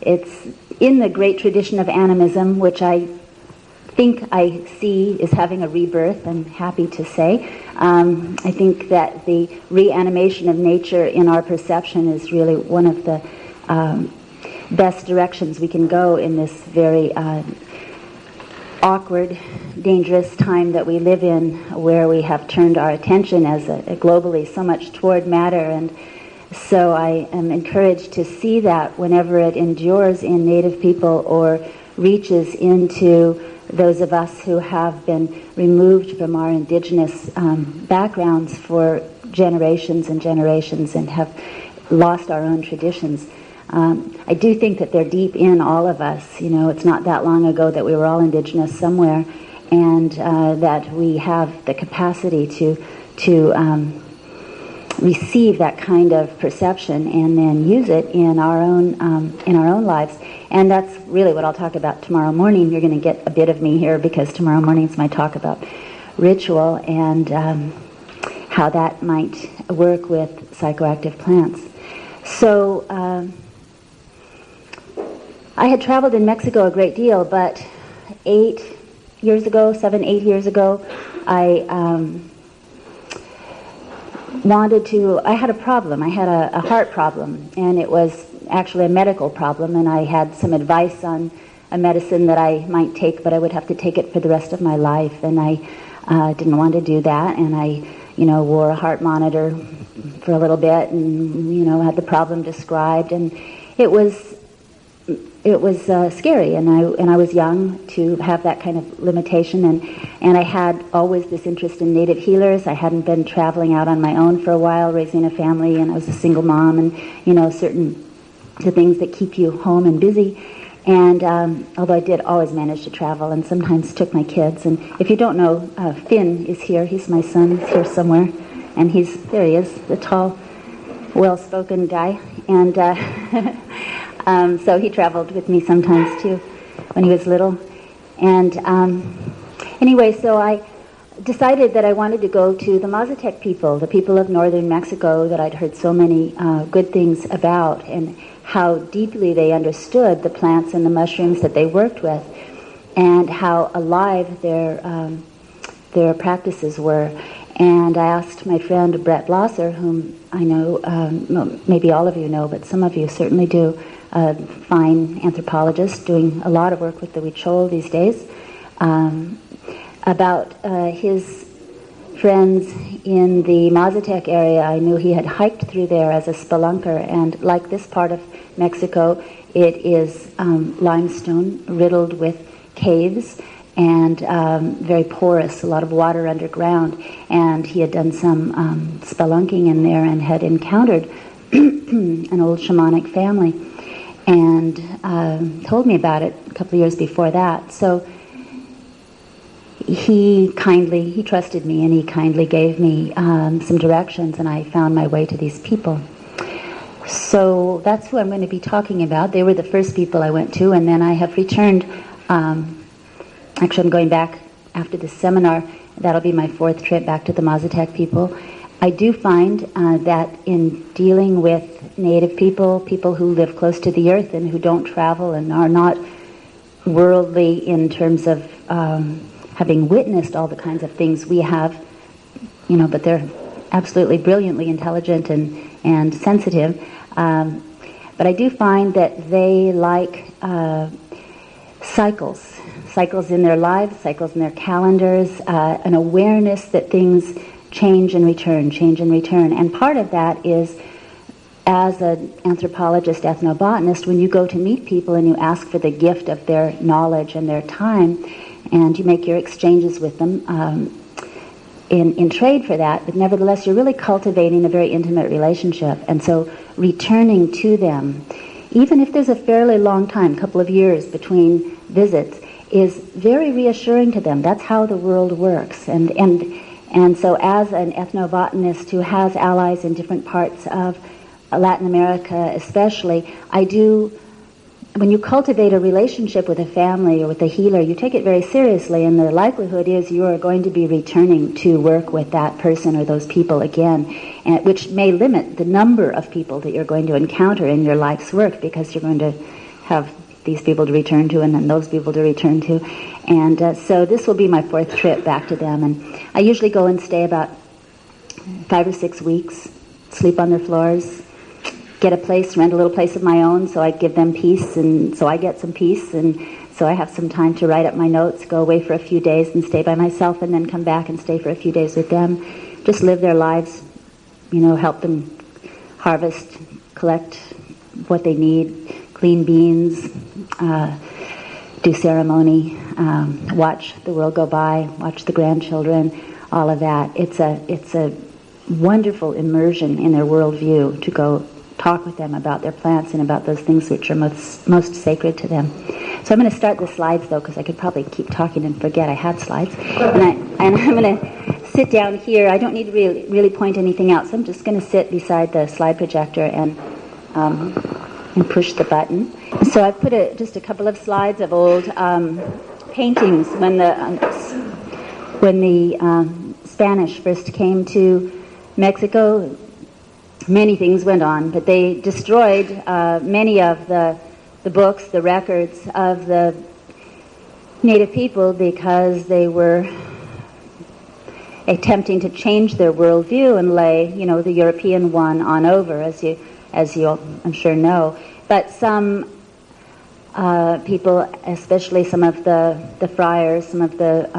It's in the great tradition of animism, which I think I see is having a rebirth, I'm happy to say. I think that the reanimation of nature in our perception is really one of the best directions we can go in this very awkward, dangerous time that we live in, where we have turned our attention as globally so much toward matter. And so I am encouraged to see that whenever it endures in Native people or reaches into those of us who have been removed from our indigenous backgrounds for generations and generations and have lost our own traditions. I do think that they're deep in all of us. You know, it's not that long ago that we were all indigenous somewhere, and that we have the capacity to receive that kind of perception and then use it in our own lives. And that's really what I'll talk about tomorrow morning. You're going to get a bit of me here because tomorrow morning is my talk about ritual and how that might work with psychoactive plants. So I had traveled in Mexico a great deal, but 7, 8 years ago, I had a problem. I had a heart problem, and it was actually a medical problem, and I had some advice on a medicine that I might take, but I would have to take it for the rest of my life, and I didn't want to do that, and I, wore a heart monitor for a little bit, and, had the problem described, and it was scary, and I was young to have that kind of limitation, and I had always this interest in native healers. I hadn't been traveling out on my own for a while, raising a family, and I was a single mom, and certain the things that keep you home and busy. And although I did always manage to travel, and sometimes took my kids. And if you don't know, Finn is here. He's my son. He's here somewhere, and there he is, the tall, well-spoken guy, and. So he traveled with me sometimes too when he was little. And anyway, so I decided that I wanted to go to the Mazatec people, the people of northern Mexico that I'd heard so many good things about, and how deeply they understood the plants and the mushrooms that they worked with, and how alive their practices were. And I asked my friend Brett Blosser, whom I know, maybe all of you know, but some of you certainly do, a fine anthropologist doing a lot of work with the Huichol these days, about his friends in the Mazatec area. I knew he had hiked through there as a spelunker, and like this part of Mexico, it is limestone riddled with caves and very porous, a lot of water underground. And he had done some spelunking in there and had encountered an old shamanic family, and told me about it a couple of years before that. So he trusted me, and he kindly gave me some directions, and I found my way to these people. So that's who I'm going to be talking about. They were the first people I went to, and then I have returned. Actually, I'm going back after this seminar. That'll be my 4th trip back to the Mazatec people. I do find that in dealing with native people who live close to the earth and who don't travel and are not worldly in terms of having witnessed all the kinds of things we have, but they're absolutely brilliantly intelligent and sensitive. But I do find that they like cycles in their lives, cycles in their calendars, an awareness that things change and return. And part of that is, as an anthropologist, ethnobotanist, when you go to meet people and you ask for the gift of their knowledge and their time, and you make your exchanges with them in trade for that, but nevertheless you're really cultivating a very intimate relationship. And so returning to them, even if there's a fairly long time, couple of years between visits, is very reassuring to them. That's how the world works. And so as an ethnobotanist who has allies in different parts of Latin America especially, when you cultivate a relationship with a family or with a healer, you take it very seriously, and the likelihood is you are going to be returning to work with that person or those people again, and which may limit the number of people that you're going to encounter in your life's work, because you're going to have these people to return to and then those people to return to. And so this will be my 4th trip back to them. And I usually go and stay about 5 or 6 weeks, sleep on their floors, get a place, rent a little place of my own, so I give them peace, and so I get some peace, and so I have some time to write up my notes, go away for a few days and stay by myself, and then come back and stay for a few days with them. Just live their lives, help them harvest, collect what they need, clean beans, do ceremony, watch the world go by, watch the grandchildren, all of that. It's a wonderful immersion in their worldview to go talk with them about their plants and about those things which are most sacred to them. So I'm going to start the slides, though, because I could probably keep talking and forget I had slides. And I'm going to sit down here. I don't need to really point anything out, so I'm just going to sit beside the slide projector and push the button. So I've put just a couple of slides of old paintings when the Spanish first came to Mexico. Many things went on, but they destroyed many of the books, the records of the native people because they were attempting to change their worldview and lay, the European one on over, as you I'm sure know. But some people, especially some of the friars, some of the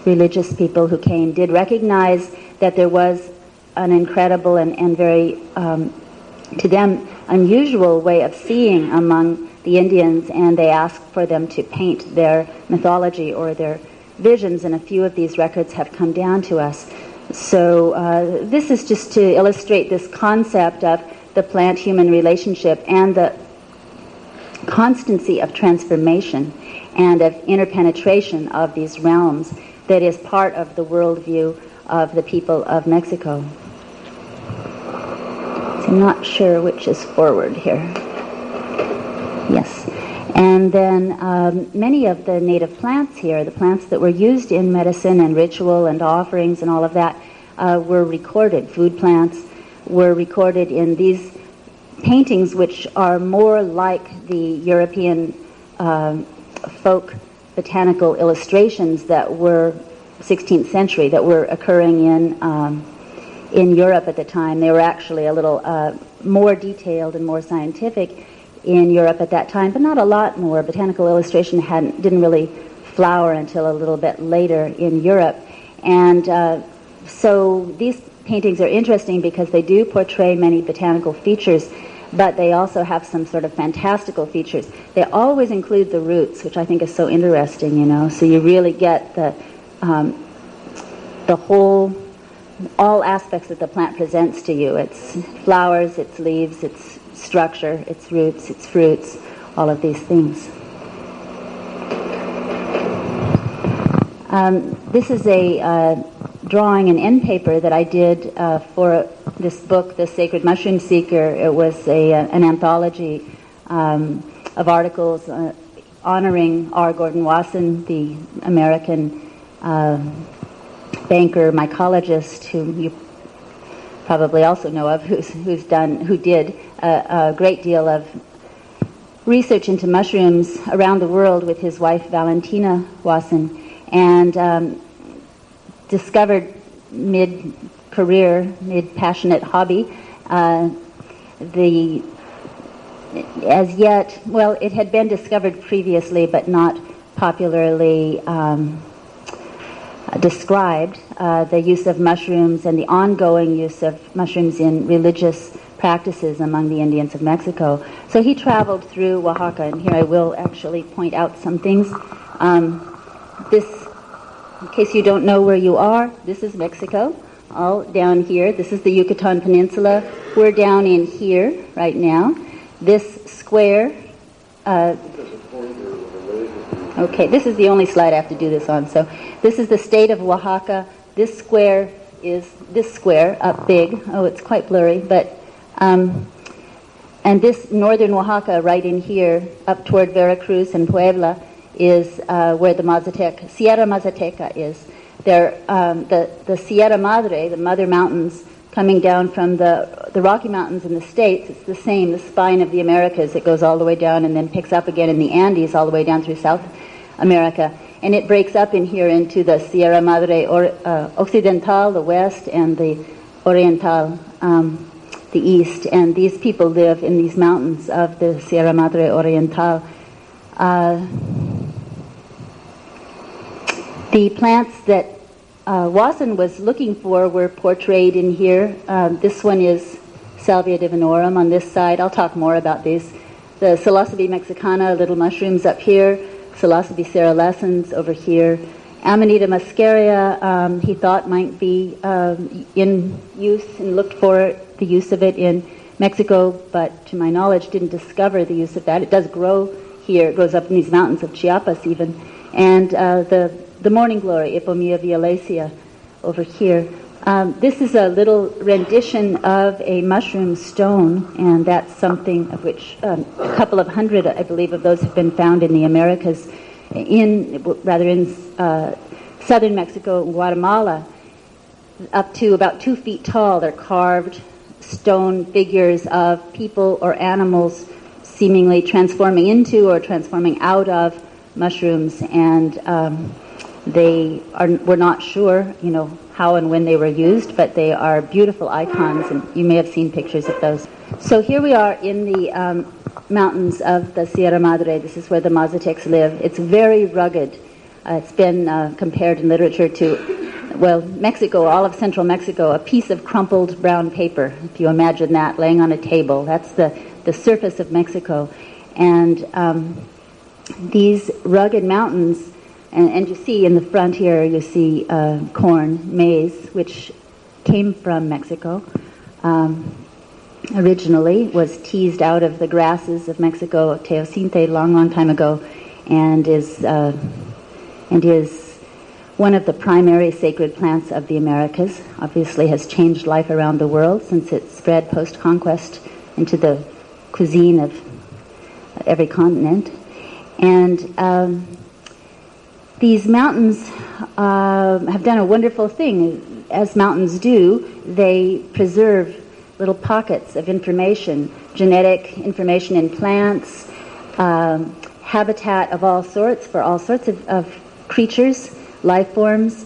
religious people who came, did recognize that there was an incredible and very, to them, unusual way of seeing among the Indians, and they asked for them to paint their mythology or their visions, and a few of these records have come down to us. So this is just to illustrate this concept of the plant-human relationship and the constancy of transformation and of interpenetration of these realms that is part of the worldview of the people of Mexico. So I'm not sure which is forward here. Yes. And then many of the native plants here, the plants that were used in medicine and ritual and offerings and all of that, were recorded. Food plants were recorded in these paintings, which are more like the European folk botanical illustrations that were 16th century, that were occurring in Europe at the time. They were actually a little more detailed and more scientific in Europe at that time, but not a lot more. Botanical illustration didn't really flower until a little bit later in Europe. And so these paintings are interesting because they do portray many botanical features, but they also have some sort of fantastical features. They always include the roots, which I think is so interesting, so you really get the all aspects that the plant presents to you. Its flowers, its leaves, its structure, its roots, its fruits, all of these things. This is a drawing and end paper that I did for this book, The Sacred Mushroom Seeker. It was an anthology of articles honoring R. Gordon Wasson, the American banker, mycologist, who you probably also know of, who did a great deal of research into mushrooms around the world with his wife Valentina Wasson, and discovered mid-career, mid-passionate hobby, it had been discovered previously but not popularly described, the use of mushrooms and the ongoing use of mushrooms in religious practices among the Indians of Mexico. So he traveled through Oaxaca, and here I will actually point out some things. This, in case you don't know where you are, this is Mexico, all down here. This is the Yucatan Peninsula. We're down in here right now. This square, okay, this is the only slide I have to do this on. So this is the state of Oaxaca. This square is this square up big. Oh, it's quite blurry, but and this northern Oaxaca right in here up toward Veracruz and Puebla is where the Sierra Mazateca is. There, the Sierra Madre, the Mother Mountains, coming down from the Rocky Mountains in the States. It's the same, the spine of the Americas. It goes all the way down and then picks up again in the Andes all the way down through South America. And it breaks up in here into the Sierra Madre Occidental, the west, and the Oriental, the east. And these people live in these mountains of the Sierra Madre Oriental. The plants that Wasson was looking for were portrayed in here. This one is Salvia divinorum on this side. I'll talk more about these. The Psilocybe mexicana, little mushrooms up here. Psilocybe cerulescens over here. Amanita muscaria, he thought might be in use and looked for the use of it in Mexico, but to my knowledge didn't discover the use of that. It does grow here. It grows up in these mountains of Chiapas even. And the morning glory, Ipomea violacea, over here. This is a little rendition of a mushroom stone, and that's something of which a couple of hundred, I believe, of those have been found in the Americas, in southern Mexico and Guatemala, up to about 2 feet tall. They're carved stone figures of people or animals seemingly transforming into or transforming out of mushrooms, and we're not sure, how and when they were used, but they are beautiful icons, and you may have seen pictures of those. So here we are in the mountains of the Sierra Madre. This is where the Mazatecs live. It's very rugged. It's been compared in literature to, Mexico, all of central Mexico, a piece of crumpled brown paper, if you imagine that, laying on a table. That's the surface of Mexico. And these rugged mountains, and you see in the front here, you see corn, maize, which came from Mexico. Originally was teased out of the grasses of Mexico, teosinte, long time ago, and is one of the primary sacred plants of the Americas. Obviously has changed life around the world since it spread post-conquest into the cuisine of every continent. And these mountains have done a wonderful thing. As mountains do, they preserve little pockets of information, genetic information in plants, habitat of all sorts for all sorts of creatures, life forms,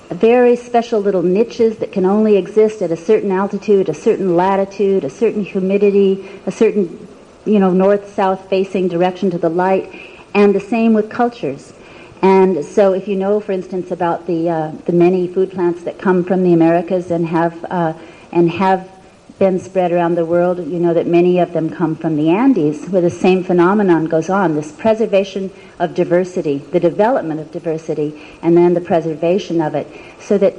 very special little niches that can only exist at a certain altitude, a certain latitude, a certain humidity, a certain, north-south facing direction to the light, and the same with cultures. And so if you know, for instance, about the many food plants that come from the Americas and have been spread around the world, you know that many of them come from the Andes, where the same phenomenon goes on, this preservation of diversity, the development of diversity, and then the preservation of it, so that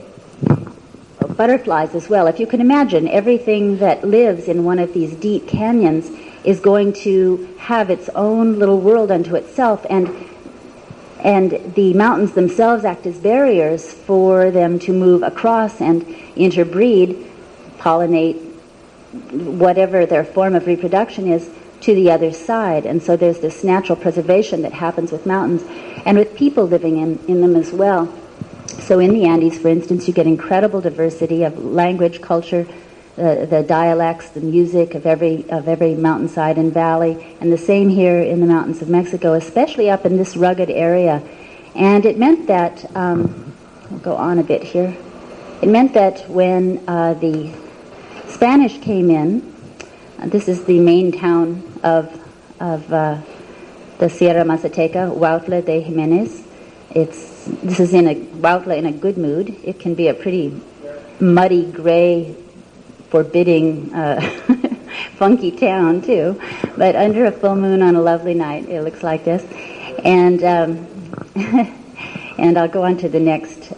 butterflies as well. If you can imagine, everything that lives in one of these deep canyons is going to have its own little world unto itself, and the mountains themselves act as barriers for them to move across and interbreed, pollinate, whatever their form of reproduction is, to the other side. And so there's this natural preservation that happens with mountains and with people living in them as well. So in the Andes, for instance, you get incredible diversity of language, culture, the dialects, the music of every mountainside and valley, and the same here in the mountains of Mexico, especially up in this rugged area. And it meant that, I'll go on a bit here, it meant that when the Spanish came in, this is the main town of the Sierra Mazateca, Huautla de Jimenez. This is Huautla in a good mood. It can be a pretty muddy, gray, forbidding, funky town too, but under a full moon on a lovely night, it looks like this. And and I'll go on to the next.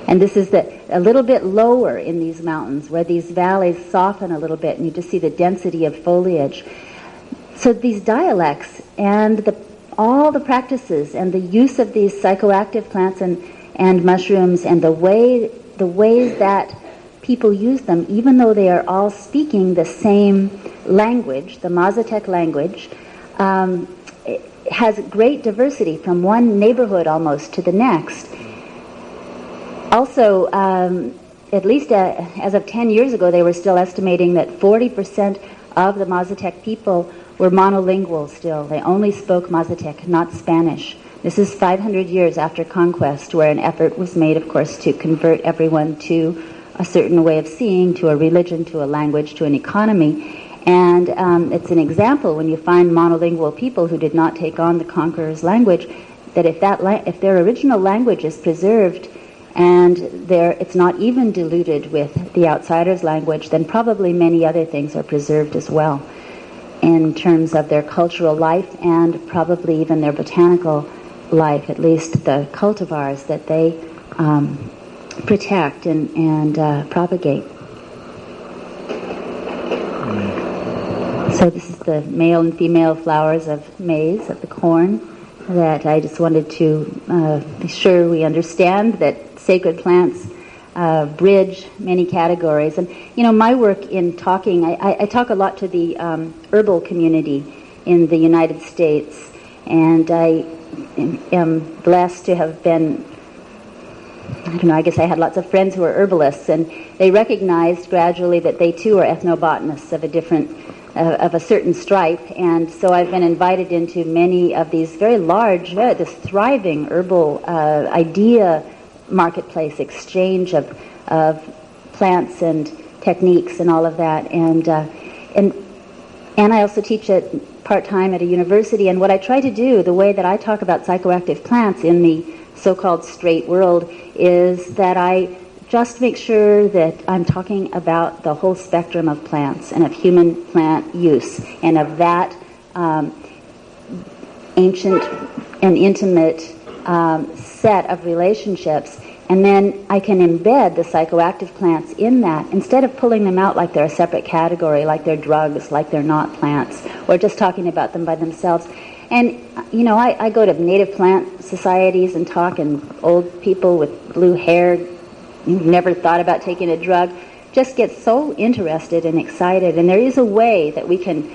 And this is a little bit lower in these mountains, where these valleys soften a little bit, and you just see the density of foliage. So these dialects and all the practices and the use of these psychoactive plants and mushrooms, and the ways that people use them, even though they are all speaking the same language, the Mazatec language, it has great diversity from one neighborhood almost to the next. Also, at least as of 10 years ago, they were still estimating that 40% of the Mazatec people were monolingual still. They only spoke Mazatec, not Spanish. This is 500 years after conquest, where an effort was made, of course, to convert everyone to a certain way of seeing, to a religion, to a language, to an economy. And it's an example when you find monolingual people who did not take on the conqueror's language, that if their original language is preserved and it's not even diluted with the outsider's language, then probably many other things are preserved as well in terms of their cultural life and probably even their botanical life, at least the cultivars that they protect and propagate. So this is the male and female flowers of maize, of the corn, that I just wanted to be sure we understand that sacred plants bridge many categories. And, my work in talking, I talk a lot to the herbal community in the United States, and I am blessed to have been, I guess I had lots of friends who were herbalists, and they recognized gradually that they too are ethnobotanists of a certain stripe, and so I've been invited into many of these very large, this thriving herbal idea marketplace exchange of plants and techniques and all of that, and I also teach it part-time at a university, and what I try to do, the way that I talk about psychoactive plants in the so-called straight world, is that I just make sure that I'm talking about the whole spectrum of plants and of human plant use and of that ancient and intimate set of relationships. And then I can embed the psychoactive plants in that instead of pulling them out like they're a separate category, like they're drugs, like they're not plants, or just talking about them by themselves. And, I go to native plant societies and talk, and old people with blue hair who've never thought about taking a drug just get so interested and excited. And there is a way that we can,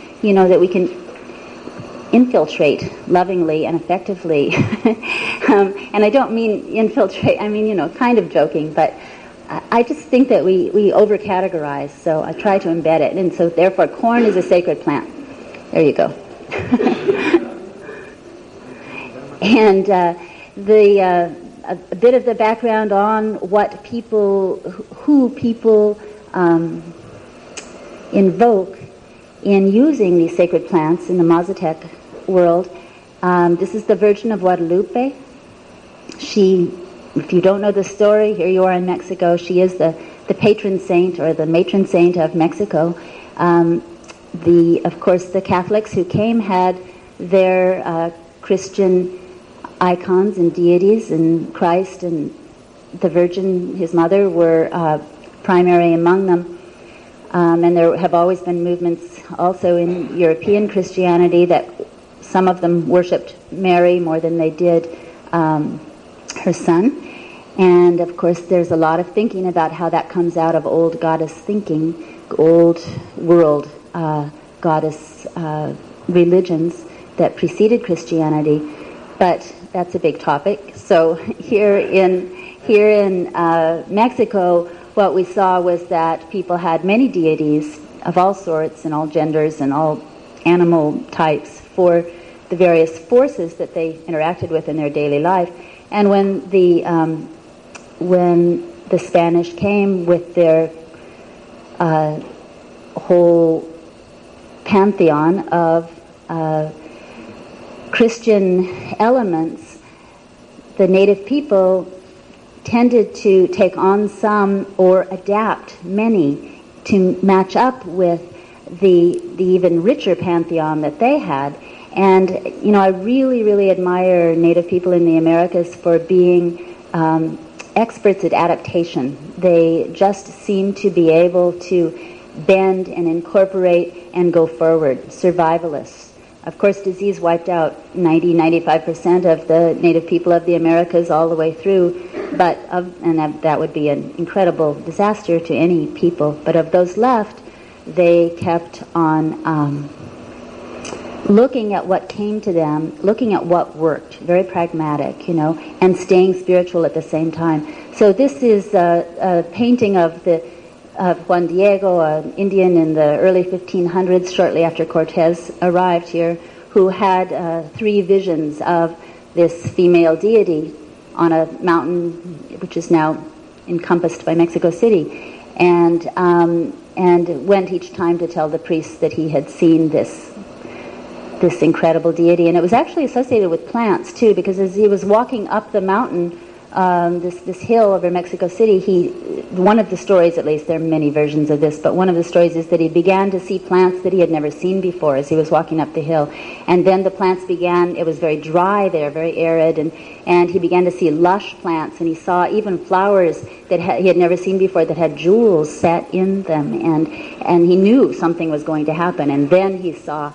infiltrate lovingly and effectively. And I don't mean infiltrate, I mean, kind of joking, but I just think that we over-categorize, so I try to embed it. And so therefore corn is a sacred plant. There you go. And a bit of the background on who people invoke in using these sacred plants in the Mazatec world. This is the Virgin of Guadalupe. She, if you don't know the story, here you are in Mexico. She is the patron saint or the matron saint of Mexico. Of course, the Catholics who came had their Christian icons and deities, and Christ and the Virgin, his mother, were primary among them. And there have always been movements also in European Christianity that some of them worshipped Mary more than they did her son. And of course there's a lot of thinking about how that comes out of old goddess thinking, old world goddess religions that preceded Christianity. But that's a big topic. So here in Mexico, what we saw was that people had many deities of all sorts and all genders and all animal types for the various forces that they interacted with in their daily life. And when the Spanish came with their whole pantheon of Christian elements, the native people tended to take on some or adapt many to match up with the even richer pantheon that they had. And, I really, really admire native people in the Americas for being experts at adaptation. They just seem to be able to bend and incorporate and go forward, survivalists. Of course, disease wiped out 95% of the native people of the Americas all the way through, and that would be an incredible disaster to any people. But of those left, they kept on looking at what came to them, looking at what worked, very pragmatic, and staying spiritual at the same time. So this is a painting of Juan Diego, an Indian in the early 1500s, shortly after Cortez arrived here, who had 3 visions of this female deity on a mountain which is now encompassed by Mexico City, and went each time to tell the priests that he had seen this incredible deity. And it was actually associated with plants too, because as he was walking up the mountain, this hill over Mexico City, one of the stories, at least, there are many versions of this, but one of the stories is that he began to see plants that he had never seen before as he was walking up the hill. And then the plants began, it was very dry there, very arid, and he began to see lush plants, and he saw even flowers that he had never seen before that had jewels set in them, and he knew something was going to happen. And then he saw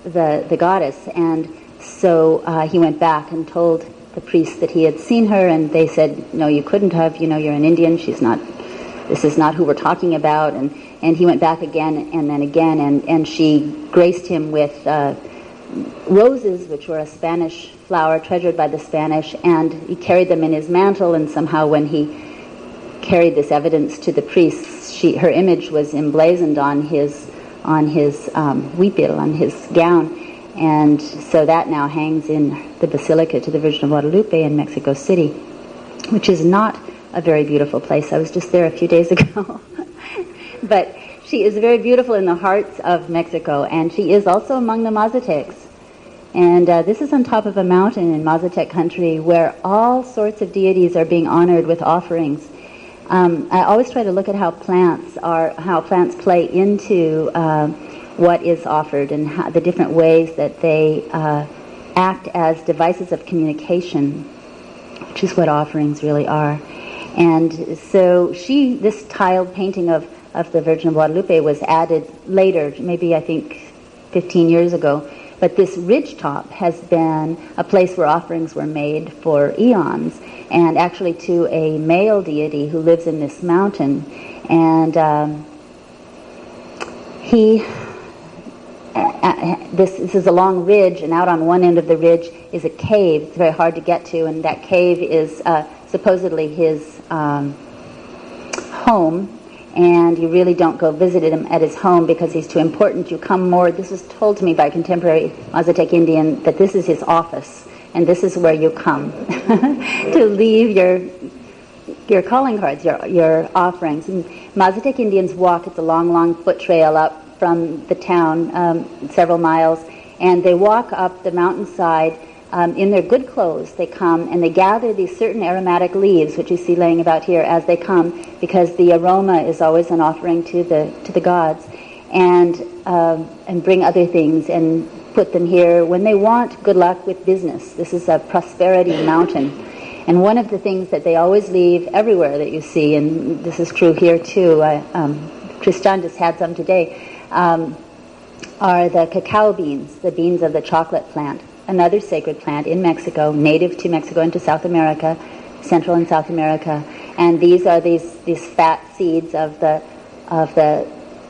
the goddess, and so he went back and told the priests that he had seen her, and they said, no, you couldn't have, you're an Indian, this is not who we're talking about. And he went back again and then again, and she graced him with roses, which were a Spanish flower treasured by the Spanish, and he carried them in his mantle, and somehow when he carried this evidence to the priests, her image was emblazoned on his huipil, on his gown. And so that now hangs in the Basilica to the Virgin of Guadalupe in Mexico City, which is not a very beautiful place. I was just there a few days ago. But she is very beautiful in the hearts of Mexico, and she is also among the Mazatecs. And this is on top of a mountain in Mazatec country where all sorts of deities are being honored with offerings. I always try to look at how plants play into what is offered, and how, the different ways that they act as devices of communication, which is what offerings really are. And so this tiled painting of the Virgin of Guadalupe was added later, maybe I think 15 years ago. But this ridgetop has been a place where offerings were made for eons, and actually to a male deity who lives in this mountain. And this is a long ridge, and out on one end of the ridge is a cave. It's very hard to get to, and that cave is supposedly his home. And you really don't go visit him at his home because he's too important. You come more, this was told to me by a contemporary Mazatec Indian, that this is his office, and this is where you come to leave your calling cards, your offerings. And Mazatec Indians walk, it's a long, long foot trail up from the town, several miles, and they walk up the mountainside in their good clothes. They come and they gather these certain aromatic leaves, which you see laying about here, as they come, because the aroma is always an offering to the gods, and bring other things and put them here when they want good luck with business. This is a prosperity mountain. And one of the things that they always leave everywhere that you see, and this is true here too, Tristan just had some today, are the cacao beans, the beans of the chocolate plant, another sacred plant in Mexico, native to Mexico and to South America, Central and South America. And these are these fat seeds of the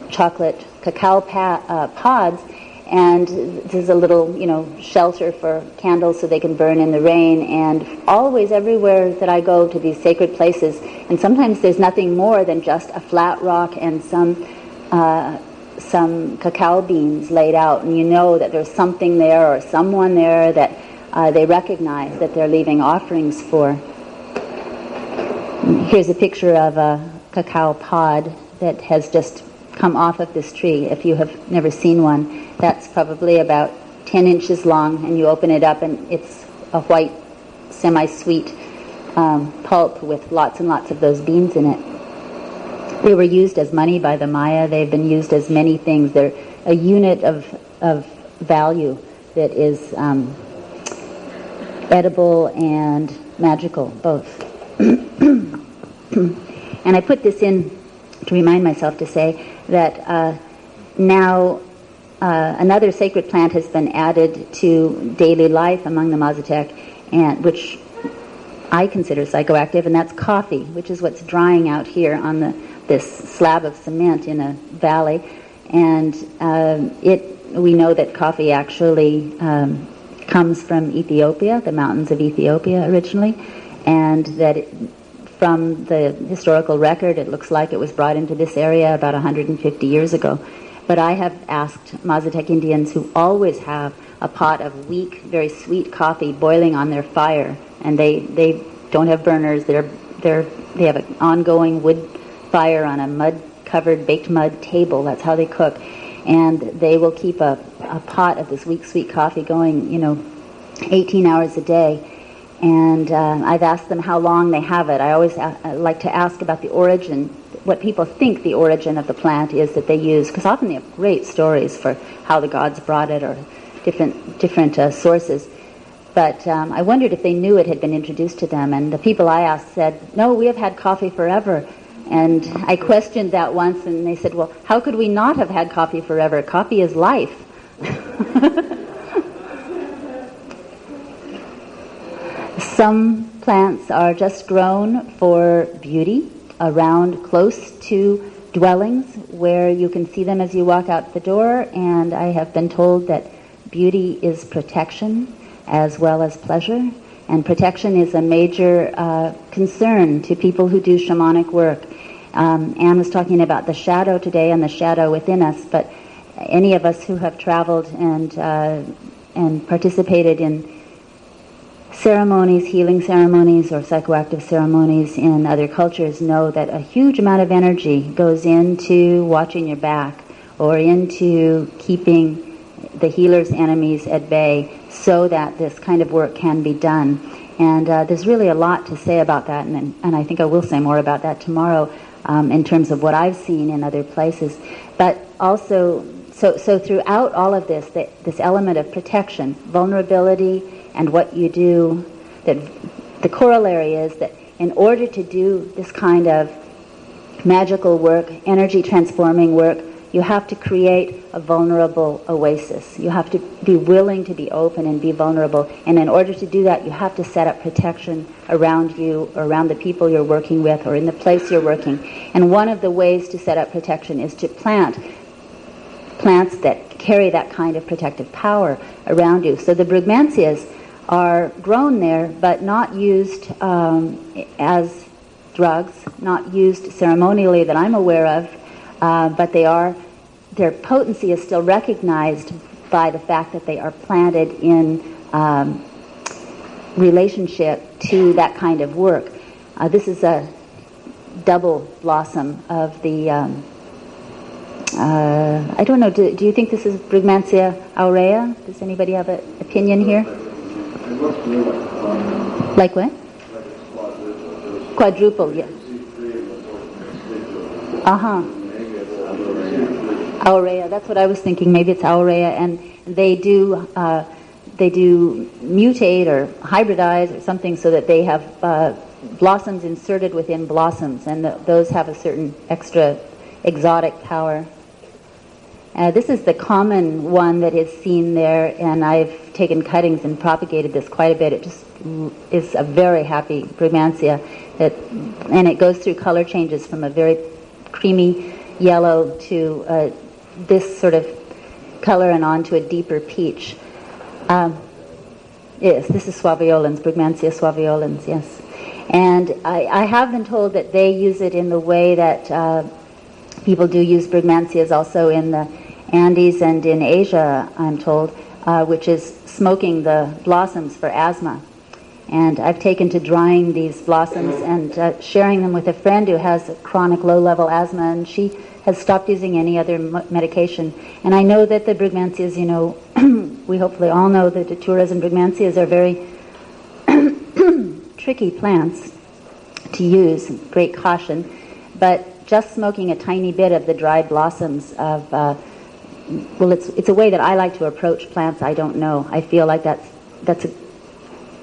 chocolate cacao pods. And this is a little, shelter for candles so they can burn in the rain. And always, everywhere that I go to these sacred places, and sometimes there's nothing more than just a flat rock and some cacao beans laid out, and you know that there's something there or someone there that they recognize that they're leaving offerings for. Here's a picture of a cacao pod that has just come off of this tree. If you have never seen one, that's probably about 10 inches long, and you open it up and it's a white, semi-sweet pulp with lots and lots of those beans in it. They were used as money by the Maya. They've been used as many things. They're a unit of value that is edible and magical, both. And I put this in to remind myself to say that now another sacred plant has been added to daily life among the Mazatec, and which I consider psychoactive, and that's coffee, which is what's drying out here on this slab of cement in a valley. And we know that coffee actually comes from Ethiopia, the mountains of Ethiopia originally, and that from the historical record, it looks like it was brought into this area about 150 years ago. But I have asked Mazatec Indians, who always have a pot of weak, very sweet coffee boiling on their fire, and they don't have burners. They have an ongoing wood fire on a mud-covered, baked mud table. That's how they cook. And they will keep a pot of this weak, sweet coffee going, 18 hours a day. And I've asked them how long they have it. I always like to ask about the origin, what people think the origin of the plant is that they use, because often they have great stories for how the gods brought it or different sources. But I wondered if they knew it had been introduced to them. And the people I asked said, no, we have had coffee forever. And I questioned that once, and they said, well, how could we not have had coffee forever? Coffee is life. Some plants are just grown for beauty around close to dwellings where you can see them as you walk out the door, and I have been told that beauty is protection as well as pleasure, and protection is a major concern to people who do shamanic work. Anne was talking about the shadow today and the shadow within us, but any of us who have traveled and participated in ceremonies, healing ceremonies, or psychoactive ceremonies in other cultures know that a huge amount of energy goes into watching your back or into keeping the healer's enemies at bay so that this kind of work can be done. And there's really a lot to say about that, and I think I will say more about that tomorrow in terms of what I've seen in other places. But also, so throughout all of this, this element of protection, vulnerability, and what you do, that the corollary is that in order to do this kind of magical work, energy transforming work, you have to create a vulnerable oasis. You have to be willing to be open and be vulnerable. And in order to do that, you have to set up protection around you, or around the people you're working with, or in the place you're working. And one of the ways to set up protection is to plant plants that carry that kind of protective power around you. So the brugmansias are grown there, but not used as drugs, not used ceremonially that I'm aware of, but their potency is still recognized by the fact that they are planted in relationship to that kind of work. This is a double blossom of the, I don't know, do you think this is Brugmansia aurea? Does anybody have an opinion here? Like what? Quadruple, yeah. Aurea, that's what I was thinking. Maybe it's aurea, and they do mutate or hybridize or something so that they have blossoms inserted within blossoms, and those have a certain extra exotic power. This is the common one that is seen there, and I've taken cuttings and propagated this quite a bit. It just is a very happy brugmansia, and it goes through color changes from a very creamy yellow to this sort of color and on to a deeper peach. Yes, this is suaviolens, Brugmansia suaviolens, yes. And I have been told that they use it in the way that people do use brugmansias also in the Andes and in Asia, I'm told, which is smoking the blossoms for asthma. And I've taken to drying these blossoms and sharing them with a friend who has chronic low-level asthma, and she has stopped using any other medication. And I know that the brugmansias, we hopefully all know that the daturas and brugmansias are very tricky plants to use, great caution. But just smoking a tiny bit of the dried blossoms of, it's a way that I like to approach plants I don't know. I feel like that's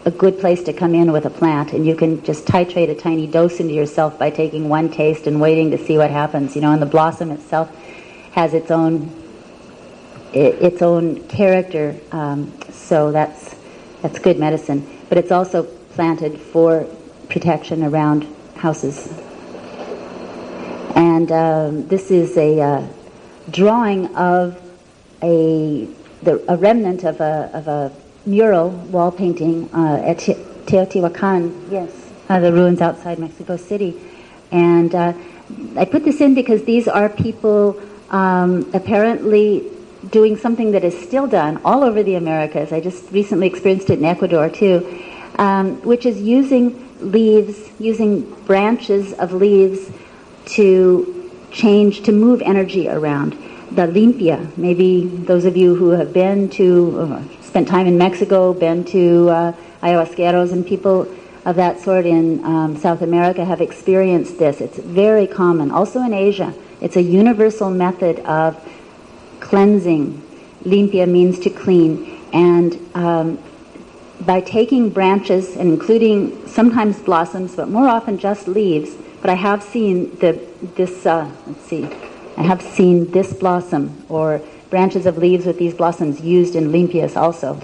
a good place to come in with a plant, and you can just titrate a tiny dose into yourself by taking one taste and waiting to see what happens. And the blossom itself has its own character, so that's good medicine. But it's also planted for protection around houses. And this is a drawing of a remnant of a mural wall painting at Teotihuacan. Yes. the ruins outside Mexico City. And I put this in because these are people apparently doing something that is still done all over the Americas. I just recently experienced it in Ecuador too, which is using leaves, using branches of leaves to change, to move energy around. The limpia, maybe those of you who have been to, spent time in Mexico, been to ayahuasqueros and people of that sort in South America have experienced this. It's very common. Also in Asia, it's a universal method of cleansing. Limpia means to clean. And by taking branches, and including sometimes blossoms, but more often just leaves, but I have seen I have seen this blossom, or branches of leaves with these blossoms used in limpias also.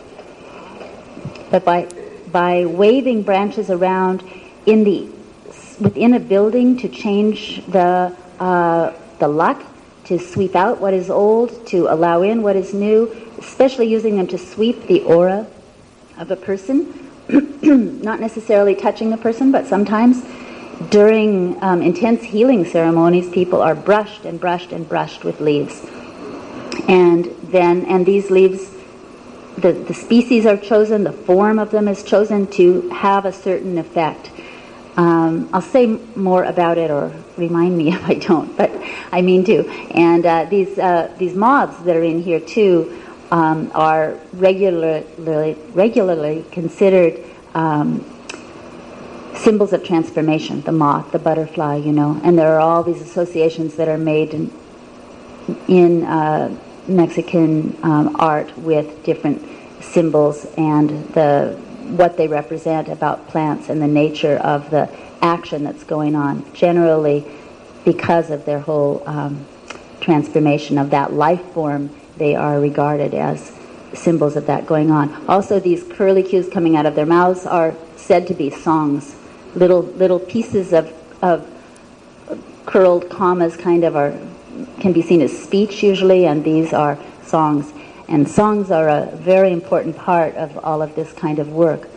But by waving branches around within a building to change the luck, to sweep out what is old, to allow in what is new, especially using them to sweep the aura of a person, not necessarily touching the person, but sometimes during intense healing ceremonies, people are brushed and brushed and brushed with leaves. And these leaves, the species are chosen, the form of them is chosen to have a certain effect. I'll say more about it, or remind me if I don't, but I mean to. And these moths that are in here too are regularly considered symbols of transformation. The moth, the butterfly, and there are all these associations that are made in Mexican art with different symbols and what they represent about plants and the nature of the action that's going on, generally because of their whole transformation of that life form. They are regarded as symbols of that going on. Also, these curlicues coming out of their mouths are said to be songs. Little pieces of curled commas can be seen as speech usually, and these are songs. And songs are a very important part of all of this kind of work.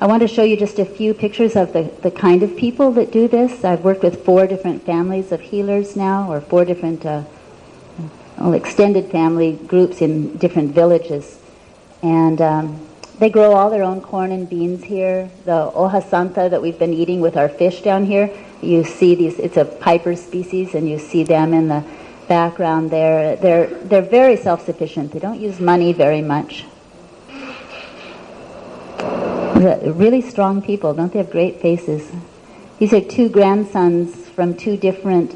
I want to show you just a few pictures of the kind of people that do this. I've worked with 4 different families of healers now, or 4 different extended family groups in different villages. And they grow all their own corn and beans here. The hoja santa that we've been eating with our fish down here, you see these, it's a piper species, and you see them in the background there. They're very self-sufficient. They don't use money very much. They're really strong people. Don't they have great faces? These are 2 grandsons from in 2 different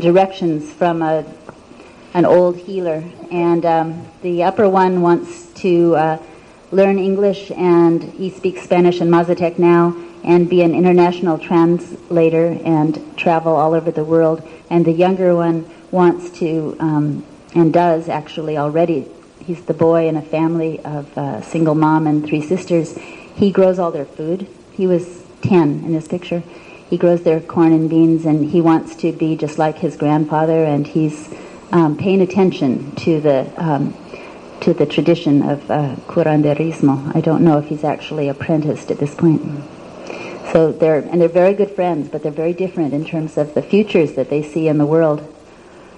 directions from an old healer. And the upper one wants to learn English, and he speaks Spanish and Mazatec now, and be an international translator and travel all over the world. And the younger one wants to, and does actually already, he's the boy in a family of a single mom and 3 sisters. He grows all their food. He was 10 in this picture. He grows their corn and beans, and he wants to be just like his grandfather, and he's paying attention to the tradition of curanderismo. I don't know if he's actually apprenticed at this point. So they're very good friends, but they're very different in terms of the futures that they see in the world.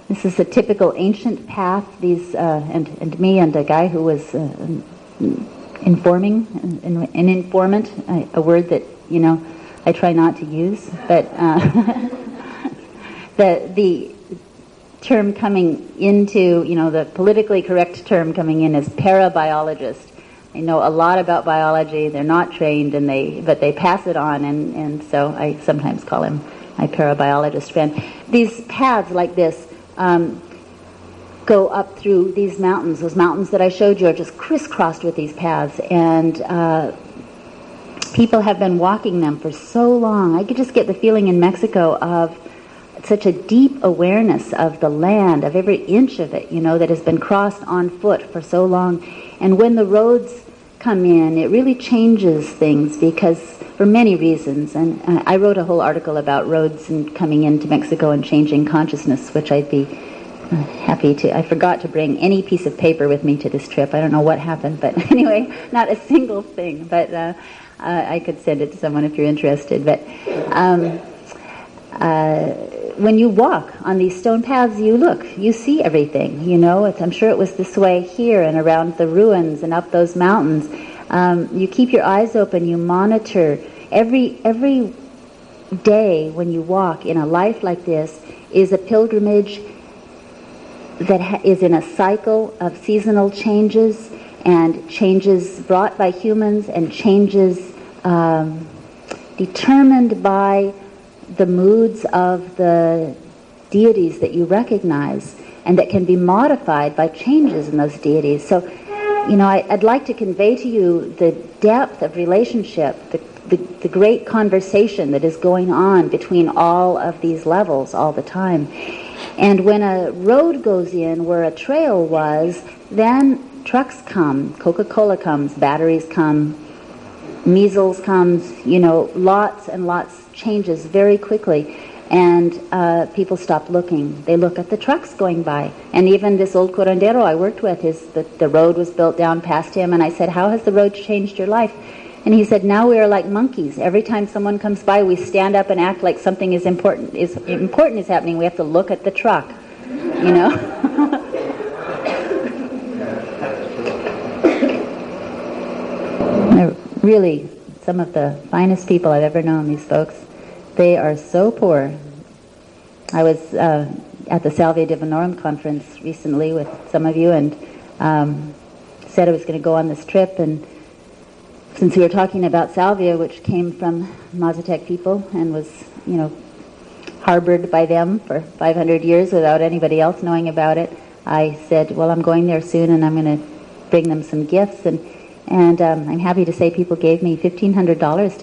This is a typical ancient path. These and me and a guy who was informing, an informant, a word that I try not to use, but the term coming into, the politically correct term coming in is parabiologist. They know a lot about biology. They're not trained, but they pass it on, and so I sometimes call him my parabiologist friend. These paths like this go up through these mountains. Those mountains that I showed you are just crisscrossed with these paths, and people have been walking them for so long. I could just get the feeling in Mexico of such a deep awareness of the land, of every inch of it, that has been crossed on foot for so long. And when the roads come in, it really changes things, because for many reasons. And I wrote a whole article about roads and coming into Mexico and changing consciousness, which I'd be happy to. I forgot to bring any piece of paper with me to this trip. I don't know what happened, but anyway, not a single thing. But I could send it to someone if you're interested. But when you walk on these stone paths, you see everything. I'm sure it was this way here and around the ruins and up those mountains. You keep your eyes open. You monitor every day when you walk in a life like this is a pilgrimage that is in a cycle of seasonal changes and changes brought by humans and changes determined by the moods of the deities that you recognize and that can be modified by changes in those deities. So, I'd like to convey to you the depth of relationship, the great conversation that is going on between all of these levels all the time. And when a road goes in where a trail was, then trucks come, Coca-Cola comes, batteries come, measles comes, lots and lots changes very quickly. And people stop looking. They look at the trucks going by. And even this old curandero I worked with, the road was built down past him, and I said, "How has the road changed your life?" And he said, "Now we are like monkeys. Every time someone comes by, we stand up and act like something important is happening. We have to look at the truck, They're really some of the finest people I've ever known, these folks. They are so poor. I was at the Salvia Divinorum conference recently with some of you and said I was going to go on this trip, and since we were talking about salvia, which came from Mazatec people and was, harbored by them for 500 years without anybody else knowing about it, I said, well, I'm going there soon and I'm going to bring them some gifts. And I'm happy to say people gave me $1,500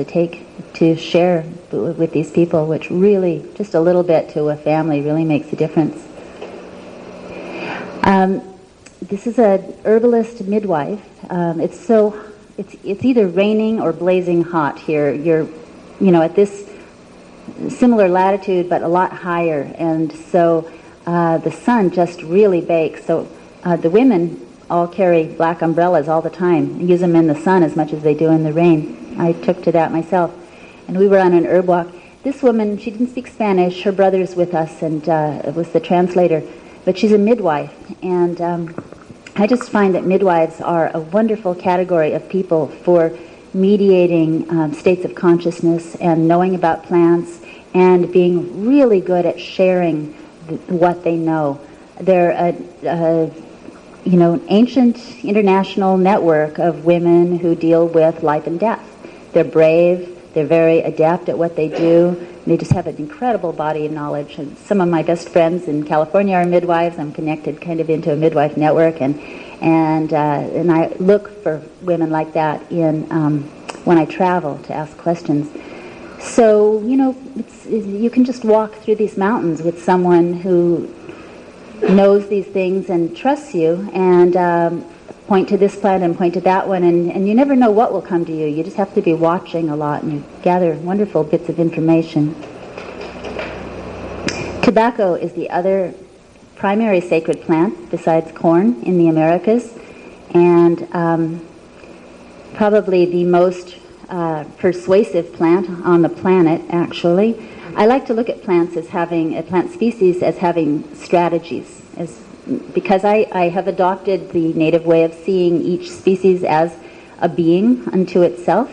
to share with these people, which really, just a little bit to a family really makes a difference. This is an herbalist midwife. It's either raining or blazing hot here. You're, at this similar latitude, but a lot higher, and so the sun just really bakes. So the women all carry black umbrellas all the time, use them in the sun as much as they do in the rain. I took to that myself, and we were on an herb walk. This woman, she didn't speak Spanish. Her brother's with us, and was the translator, but she's a midwife, and I just find that midwives are a wonderful category of people for mediating states of consciousness and knowing about plants and being really good at sharing what they know. They're an ancient international network of women who deal with life and death. They're brave. They're very adept at what they do. They just have an incredible body of knowledge. And some of my best friends in California are midwives. I'm connected kind of into a midwife network, and I look for women like that when I travel to ask questions. So you can just walk through these mountains with someone who knows these things and trusts you, and point to this plant and point to that one, and you never know what will come to you. You just have to be watching a lot, and you gather wonderful bits of information. Tobacco is the other primary sacred plant besides corn in the Americas, and probably the most persuasive plant on the planet, actually. I like to look at plants as having, a plant species as having strategies, because I have adopted the native way of seeing each species as a being unto itself.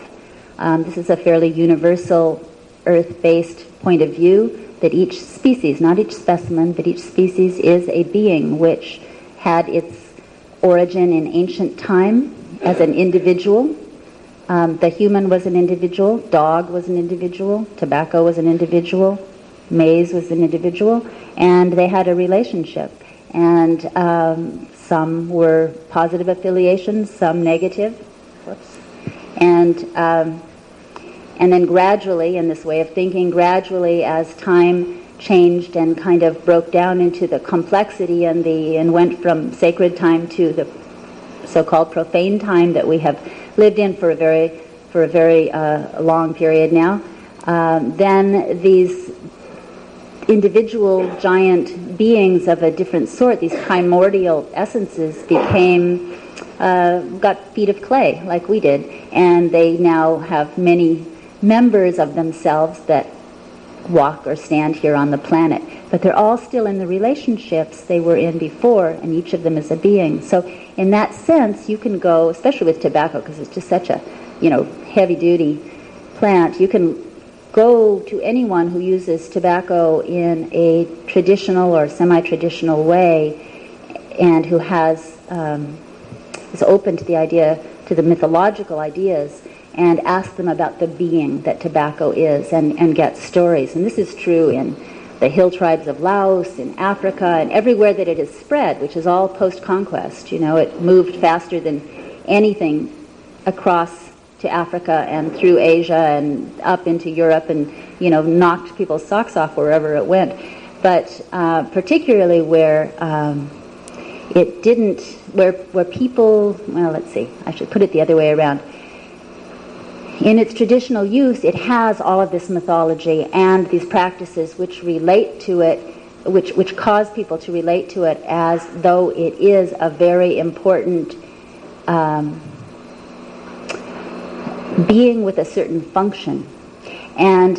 This is a fairly universal earth-based point of view, that each species, not each specimen, but each species is a being which had its origin in ancient time as an individual. The human was an individual, dog was an individual, tobacco was an individual, maize was an individual, and they had a relationship. And some were positive affiliations, some negative. Whoops. And then gradually, in this way of thinking, gradually as time changed and kind of broke down into the complexity and went from sacred time to the so-called profane time that we have lived in for a very long period now, then these individual giant beings of a different sort, these primordial essences, got feet of clay like we did, and they now have many members of themselves that walk or stand here on the planet, but they're all still in the relationships they were in before, and each of them is a being. So in that sense, you can go, especially with tobacco, because it's just such a heavy-duty plant, you can go to anyone who uses tobacco in a traditional or semi-traditional way, and who is open to the idea, to the mythological ideas, and ask them about the being that tobacco is, and get stories. And this is true in the hill tribes of Laos, in Africa, and everywhere that it has spread, which is all post-conquest. It moved faster than anything across to Africa and through Asia and up into Europe, and knocked people's socks off wherever it went. But particularly where it didn't, where people, well, let's see, I should put it the other way around. In its traditional use, it has all of this mythology and these practices which relate to it, which cause people to relate to it as though it is a very important being with a certain function. And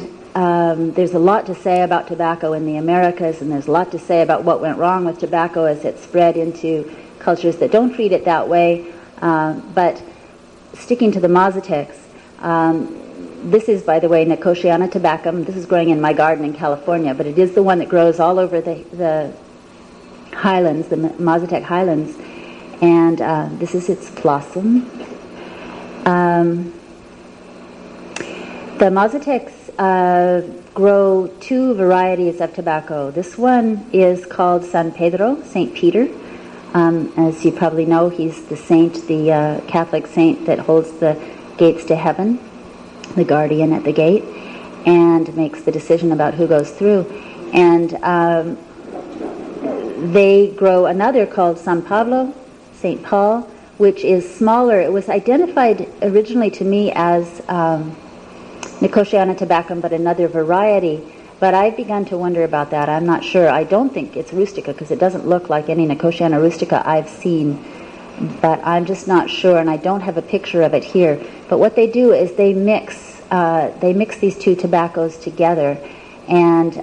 there's a lot to say about tobacco in the Americas, and there's a lot to say about what went wrong with tobacco as it spread into cultures that don't treat it that way. But sticking to the Mazatecs, this is, by the way, Nicotiana tabacum. This is growing in my garden in California, but it is the one that grows all over the highlands, the Mazatec highlands, and this is its blossom. The Mazatecs grow two varieties of tobacco. This one is called San Pedro, St. Peter. As you probably know, he's the saint, the Catholic saint that holds the gates to heaven, the guardian at the gate, and makes the decision about who goes through. And they grow another called San Pablo, St. Paul, which is smaller. It was identified originally to me as Nicotiana tabacum, but another variety. But I've begun to wonder about that. I'm not sure. I don't think it's rustica, because it doesn't look like any Nicotiana rustica I've seen. But I'm just not sure, and I don't have a picture of it here. But what they do is they mix these two tobaccos together, and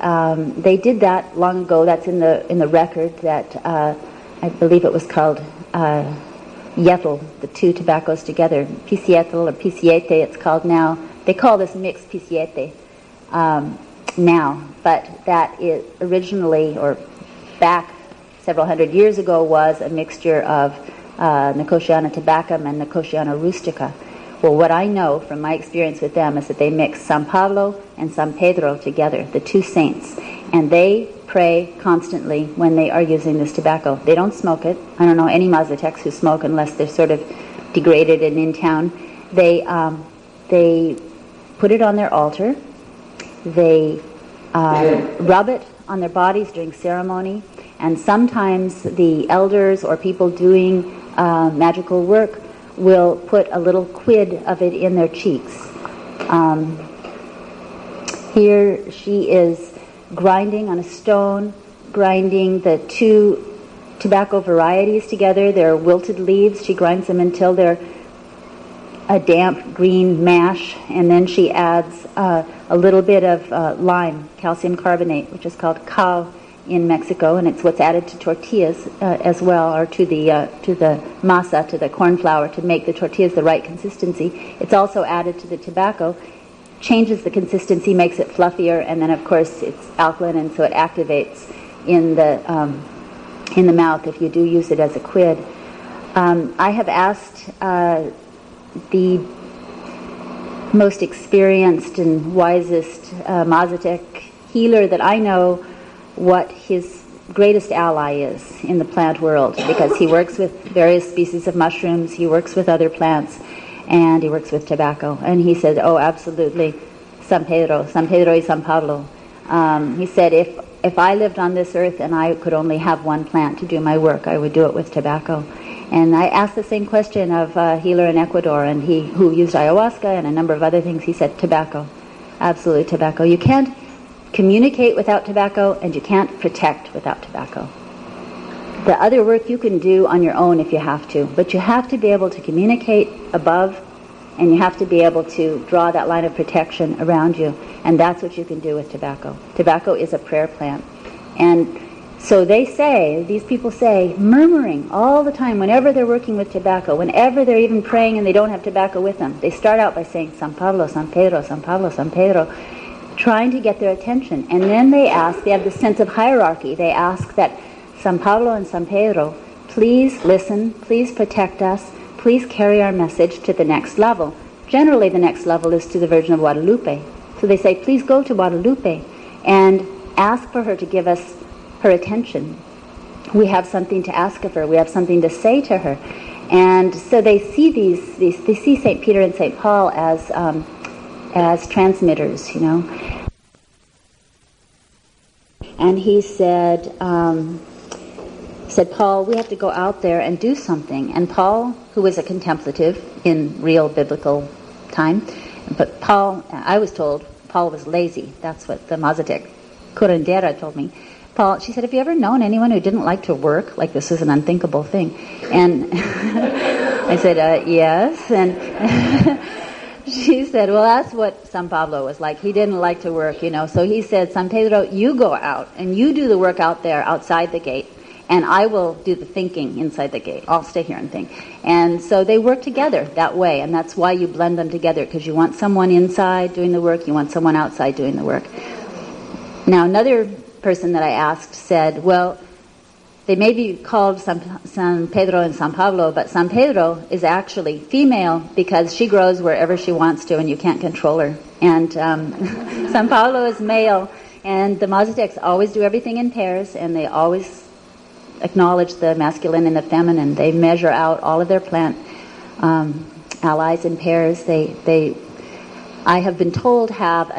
they did that long ago. That's in the record that I believe it was called Yetl, the two tobaccos together, Pisietl or Pisiete it's called now. They call this mixed Pisiete now, but that is originally, or back several hundred years ago, was a mixture of Nicotiana tabacum and Nicotiana rustica. Well, what I know from my experience with them is that they mix San Pablo and San Pedro together, the two saints, and they pray constantly when they are using this tobacco. They don't smoke it. I don't know any Mazatecs who smoke unless they're sort of degraded and in town. They put it on their altar. They rub it on their bodies during ceremony, and sometimes the elders or people doing magical work will put a little quid of it in their cheeks. Here she is grinding on a stone, grinding the two tobacco varieties together. They're wilted leaves. She grinds them until they're a damp green mash, and then she adds a little bit of lime, calcium carbonate, which is called cal in Mexico, and it's what's added to tortillas as well, or to the masa, to the corn flour, to make the tortillas the right consistency. It's also added to the tobacco, changes the consistency, makes it fluffier, and then of course it's alkaline, and so it activates in the mouth if you do use it as a quid. I have asked the most experienced and wisest Mazatec healer that I know what his greatest ally is in the plant world, because he works with various species of mushrooms, he works with other plants, and he works with tobacco. And he said, oh, absolutely, San Pedro y San Pablo. He said, if I lived on this earth and I could only have one plant to do my work, I would do it with tobacco. And I asked the same question of a healer in Ecuador, and he who used ayahuasca and a number of other things. He said tobacco, absolutely tobacco. You can't communicate without tobacco, and you can't protect without tobacco. The other work you can do on your own if you have to, but you have to be able to communicate above, and you have to be able to draw that line of protection around you, and that's what you can do with tobacco. Tobacco is a prayer plant. And so they say, these people say, murmuring all the time whenever they're working with tobacco, whenever they're even praying and they don't have tobacco with them. They start out by saying, San Pablo, San Pedro, San Pablo, San Pedro, trying to get their attention. And then they ask, they have this sense of hierarchy. They ask that San Pablo and San Pedro, please listen, please protect us, please carry our message to the next level. Generally, the next level is to the Virgin of Guadalupe. So they say, please go to Guadalupe and ask for her to give us her attention. We have something to ask of her. We have something to say to her. And so they see they see St. Peter and St. Paul as transmitters, you know. And he said, Paul, we have to go out there and do something. And Paul, who was a contemplative in real biblical time, but Paul, I was told, Paul was lazy. That's what the Mazatec curandera told me. Paul, she said, have you ever known anyone who didn't like to work? Like this is an unthinkable thing. And I said, yes. And she said, well, that's what San Pablo was like. He didn't like to work, you know. So he said, San Pedro, you go out and you do the work out there outside the gate, and I will do the thinking inside the gate. I'll stay here and think. And so they work together that way, and that's why you blend them together, because you want someone inside doing the work, you want someone outside doing the work. Now, another person that I asked said, well, they may be called San Pedro and San Pablo, but San Pedro is actually female because she grows wherever she wants to and you can't control her. And San Pablo is male, and the Mazatecs always do everything in pairs, and they always acknowledge the masculine and the feminine. They measure out all of their plant allies in pairs. They I have been told, have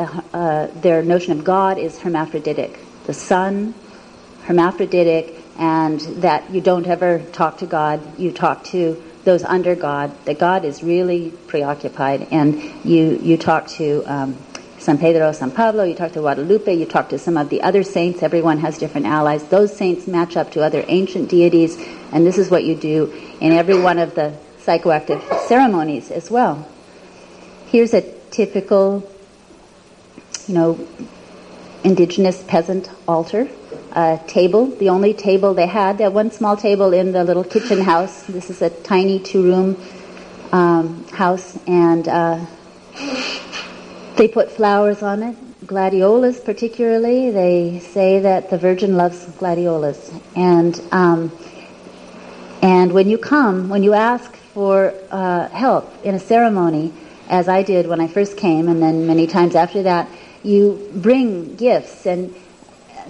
their notion of God is hermaphroditic. The sun, hermaphroditic, and that you don't ever talk to God, you talk to those under God. That God is really preoccupied, and you talk to San Pedro, San Pablo, you talk to Guadalupe, you talk to some of the other saints. Everyone has different allies. Those saints match up to other ancient deities, and this is what you do in every one of the psychoactive ceremonies as well. Here's a typical, indigenous peasant altar, table, the only table they had. They had one small table in the little kitchen house. This is a tiny 2-room house, and they put flowers on it, gladiolas particularly. They say that the Virgin loves gladiolas. And when you ask for help in a ceremony, as I did when I first came, and then many times after that, you bring gifts. And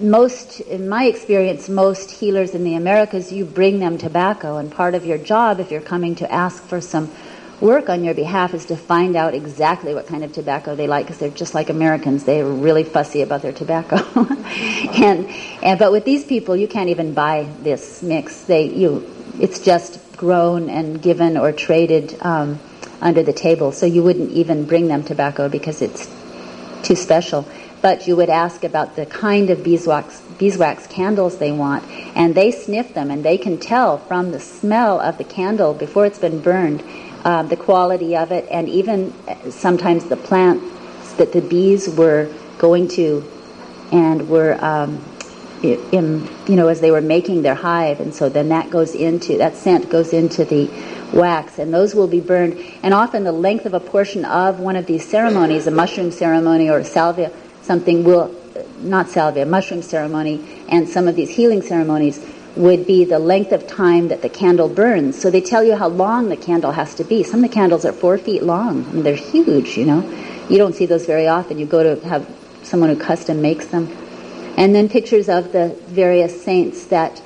in my experience, most healers in the Americas, you bring them tobacco. And part of your job, if you're coming to ask for some work on your behalf, is to find out exactly what kind of tobacco they like, because they're just like Americans. They're really fussy about their tobacco. But with these people, you can't even buy this mix. It's just grown and given or traded under the table. So you wouldn't even bring them tobacco because it's too special. But you would ask about the kind of beeswax candles they want, and they sniff them, and they can tell from the smell of the candle before it's been burned the quality of it, and even sometimes the plants that the bees were going to and were as they were making their hive. And so then that scent goes into the wax, and those will be burned. And often the length of a portion of one of these ceremonies, a mushroom ceremony or a salvia, mushroom ceremony, and some of these healing ceremonies would be the length of time that the candle burns. So they tell you how long the candle has to be. Some of the candles are 4 feet long. I mean, they're huge, You don't see those very often. You go to have someone who custom makes them. And then pictures of the various saints that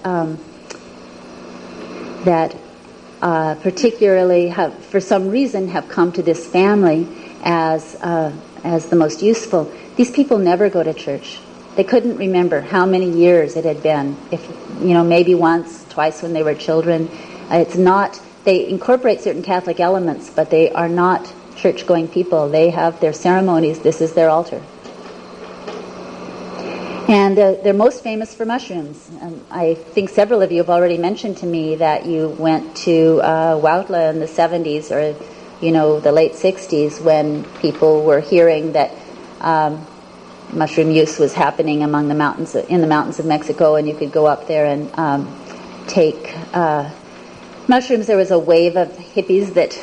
particularly have, for some reason, have come to this family as the most useful. These people never go to church. They couldn't remember how many years it had been. If maybe once, twice when they were children. They incorporate certain Catholic elements, but they are not church-going people. They have their ceremonies. This is their altar. And they're most famous for mushrooms. I think several of you have already mentioned to me that you went to Huautla in the 70s or, the late 60s when people were hearing that mushroom use was happening in the mountains of Mexico, and you could go up there and take mushrooms. There was a wave of hippies that...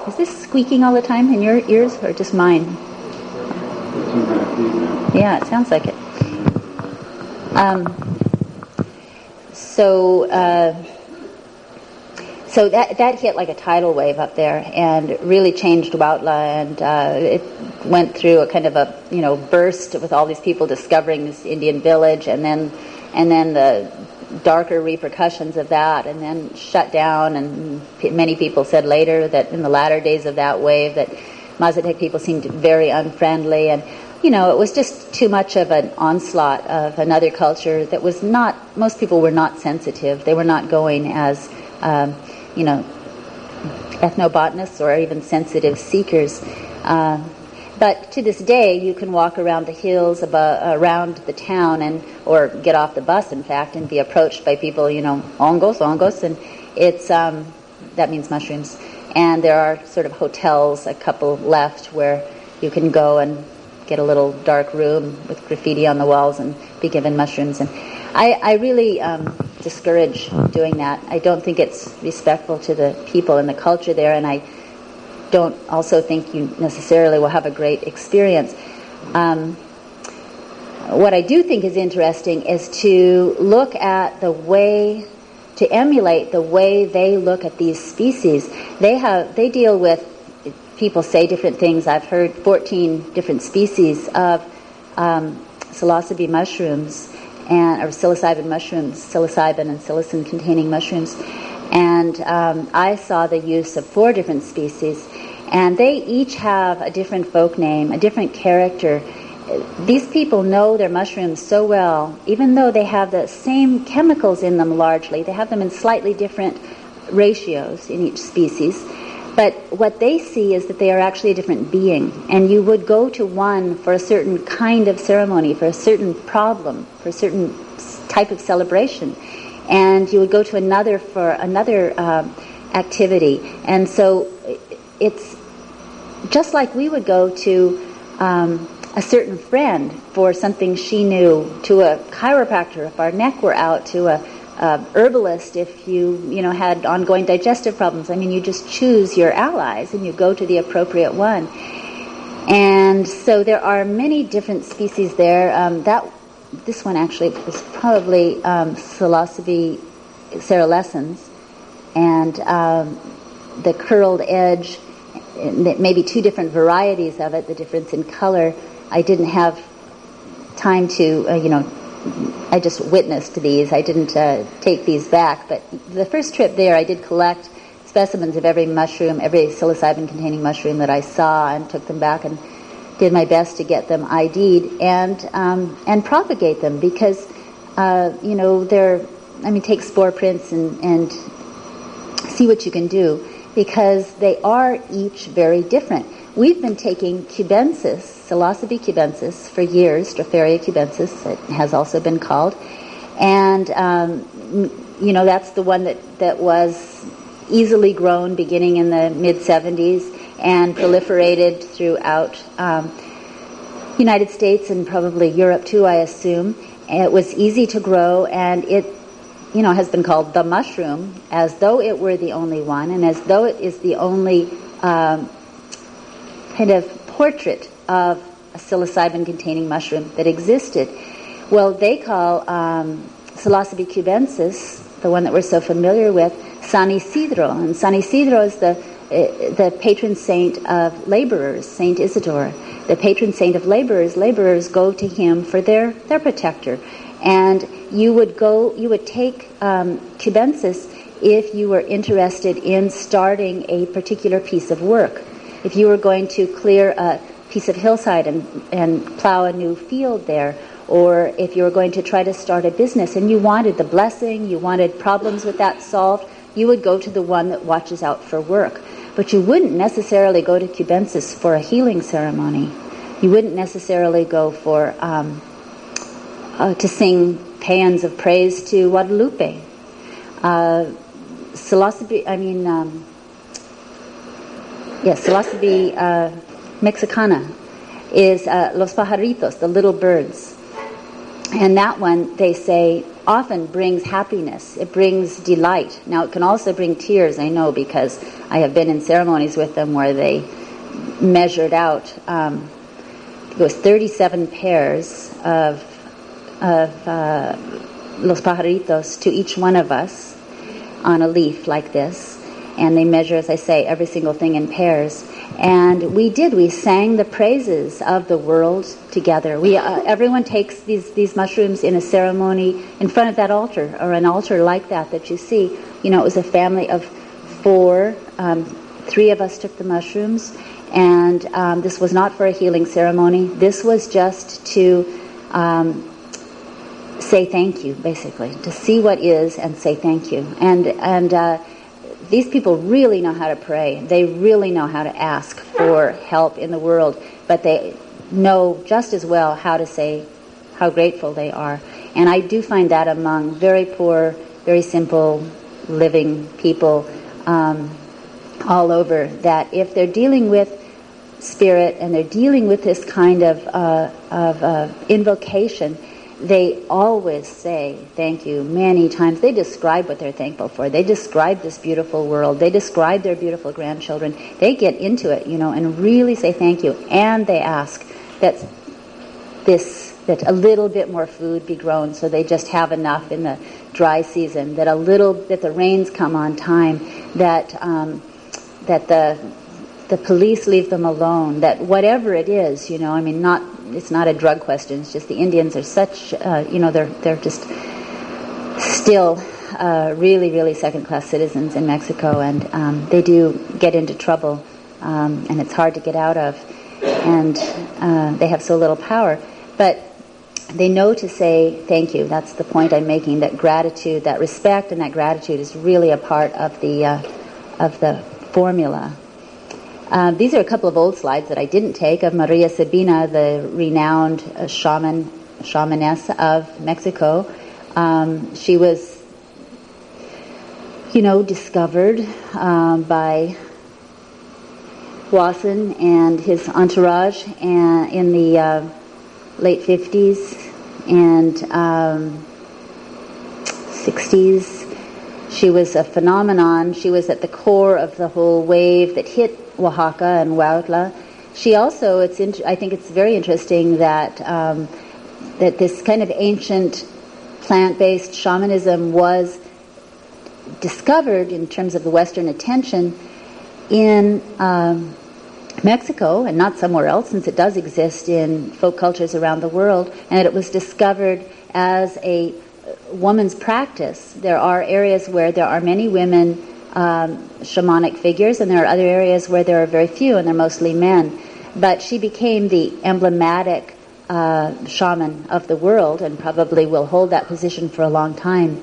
is this squeaking all the time in your ears or just mine? Yeah, it sounds like it. So that hit like a tidal wave up there and really changed Huautla, and it went through a kind of a burst with all these people discovering this Indian village, and then the darker repercussions of that, and then shut down. And many people said later that in the latter days of that wave that Mazatec people seemed very unfriendly, and it was just too much of an onslaught of another culture that was not, most people were not sensitive. They were not going as, ethnobotanists or even sensitive seekers. But to this day, you can walk around the hills around the town or get off the bus, in fact, and be approached by people, hongos, and it's, that means mushrooms. And there are sort of hotels, a couple left, where you can go and get a little dark room with graffiti on the walls and be given mushrooms. And I really discourage doing that. I don't think it's respectful to the people and the culture there, and I don't also think you necessarily will have a great experience. What I do think is interesting is to look at to emulate the way they look at these species. They deal with, people say different things. I've heard 14 different species of psilocybe mushrooms or psilocybin mushrooms, psilocybin and psilocin containing mushrooms. And I saw the use of 4 different species, and they each have a different folk name, a different character. These people know their mushrooms so well, even though they have the same chemicals in them largely. They have them in slightly different ratios in each species. But what they see is that they are actually a different being. And you would go to one for a certain kind of ceremony, for a certain problem, for a certain type of celebration. And you would go to another for another activity. And so it's just like we would go to a certain friend for something she knew, to a chiropractor if our neck were out, to a herbalist if you had ongoing digestive problems. I mean, you just choose your allies and you go to the appropriate one. And so there are many different species there. This one actually was probably psilocybe cerulescens, and the curled edge, maybe 2 different varieties of it, the difference in color. I didn't have time to, I just witnessed these. I didn't take these back. But the first trip there, I did collect specimens of every mushroom, every psilocybin-containing mushroom that I saw, and took them back and did my best to get them ID'd and propagate them, because, take spore prints and see what you can do, because they are each very different. We've been taking cubensis, psilocybe cubensis, for years, Stropharia cubensis, it has also been called, and that's the one that was easily grown beginning in the mid-70s and proliferated throughout United States and probably Europe too, I assume. It was easy to grow, and it has been called the mushroom, as though it were the only one, and as though it is the only kind of portrait of a psilocybin-containing mushroom that existed. Well, they call psilocybe cubensis, the one that we're so familiar with, San Isidro, and San Isidro is the patron saint of laborers, Saint Isidore, the patron saint of laborers. Laborers go to him for their protector, and you would take cubensis if you were interested in starting a particular piece of work. If you were going to clear a piece of hillside and plow a new field there, or if you were going to try to start a business and you wanted the blessing, you wanted problems with that solved, you would go to the one that watches out for work. But you wouldn't necessarily go to cubensis for a healing ceremony. You wouldn't necessarily go for to sing paeans of praise to Guadalupe. Psilocybe mexicana is Los Pajaritos, the little birds. And that one, they say, often brings happiness. It brings delight. Now, it can also bring tears, I know, because I have been in ceremonies with them where they measured out, it was 37 pairs of Los Pajaritos to each one of us on a leaf like this. And they measure, as I say, every single thing in pairs. And we sang the praises of the world together. Everyone takes these mushrooms in a ceremony in front of that altar, or an altar like that you see. It was a family of 4. 3 of us took the mushrooms, and this was not for a healing ceremony. This was just to say thank you, basically, to see what is and say thank you. And these people really know how to pray. They really know how to ask for help in the world, but they know just as well how to say how grateful they are. And I do find that among very poor, very simple, living people all over, that if they're dealing with spirit and they're dealing with this kind of invocation, they always say thank you many times. They describe what they're thankful for. They describe this beautiful world. They describe their beautiful grandchildren. They get into it, and really say thank you. And they ask that a little bit more food be grown, so they just have enough in the dry season. That the rains come on time. That the police leave them alone. That whatever it is, it's not a drug question. It's just the Indians are such, they're just still really, really second-class citizens in Mexico, and they do get into trouble, and it's hard to get out of, and they have so little power. But they know to say thank you. That's the point I'm making, that gratitude, that respect and that gratitude is really a part of the formula. These are a couple of old slides that I didn't take of Maria Sabina, the renowned shamaness of Mexico. She was, discovered by Wasson and his entourage in the late 50s and 60s. She was a phenomenon. She was at the core of the whole wave that hit Oaxaca and Huautla. She also, I think it's very interesting that that this kind of ancient plant-based shamanism was discovered in terms of the Western attention in Mexico and not somewhere else, since it does exist in folk cultures around the world, and it was discovered as a woman's practice. There are areas where there are many women shamanic figures, and there are other areas where there are very few, and they're mostly men. But she became the emblematic shaman of the world, and probably will hold that position for a long time.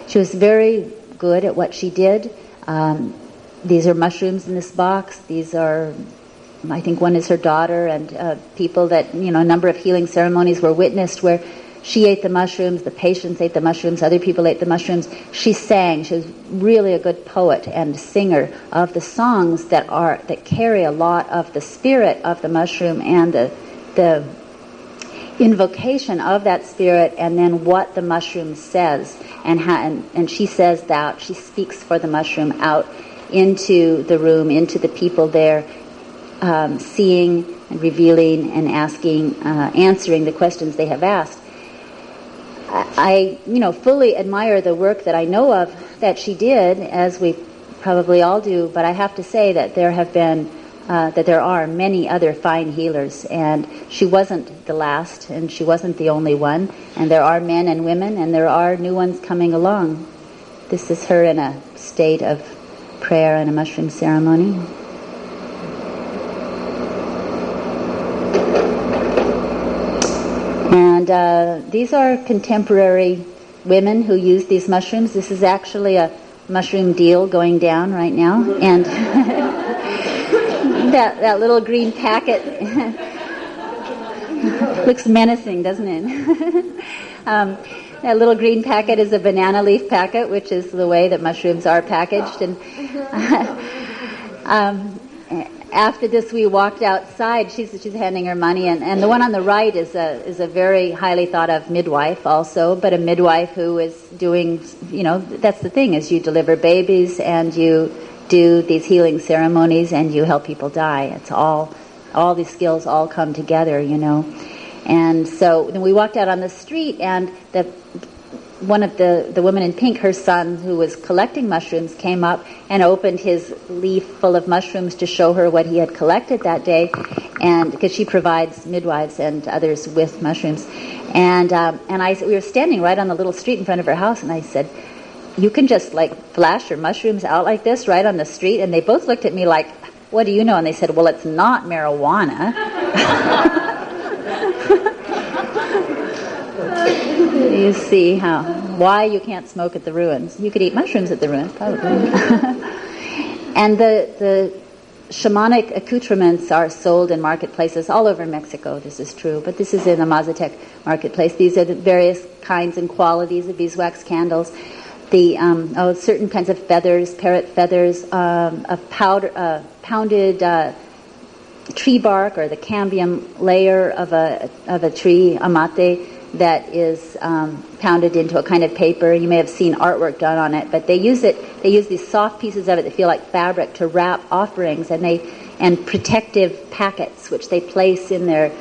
She was very good at what she did. These are mushrooms in this box. These are, I think one is her daughter, and people that, a number of healing ceremonies were witnessed where she ate the mushrooms, the patients ate the mushrooms, other people ate the mushrooms. She sang. She was really a good poet and singer of the songs that carry a lot of the spirit of the mushroom and the invocation of that spirit, and then what the mushroom says, and she says that she speaks for the mushroom out into the room, into the people there, seeing and revealing and answering the questions they have asked. I fully admire the work that I know of that she did, as we probably all do, but I have to say that there are many other fine healers, and she wasn't the last, and she wasn't the only one, and there are men and women, and there are new ones coming along. This is her in a state of prayer and a mushroom ceremony. And these are contemporary women who use these mushrooms. This is actually a mushroom deal going down right now. And that little green packet Looks menacing, doesn't it? That little green packet is a banana leaf packet, which is the way that mushrooms are packaged. And after this, we walked outside. She's handing her money, and the one on the right is a very highly thought of midwife, also, but a midwife who is doing, that's the thing, is you deliver babies and you do these healing ceremonies and you help people die. It's all these skills all come together, And so then we walked out on the street, and one of the women in pink, her son, who was collecting mushrooms, came up and opened his leaf full of mushrooms to show her what he had collected that day, and because she provides midwives and others with mushrooms, and we were standing right on the little street in front of her house, and I said, "You can just flash your mushrooms out like this right on the street?" And they both looked at me like, "What do you know?" And they said, "Well, it's not marijuana." You see why you can't smoke at the ruins. You could eat mushrooms at the ruins, probably. And the shamanic accoutrements are sold in marketplaces all over Mexico. This is true, but this is in the Mazatec marketplace. These are the various kinds and qualities of beeswax candles. The certain kinds of feathers, parrot feathers, pounded tree bark, or the cambium layer of a tree, amate, that is pounded into a kind of paper. You may have seen artwork done on it, but they use these soft pieces of it that feel like fabric to wrap offerings, and protective packets, which they place in their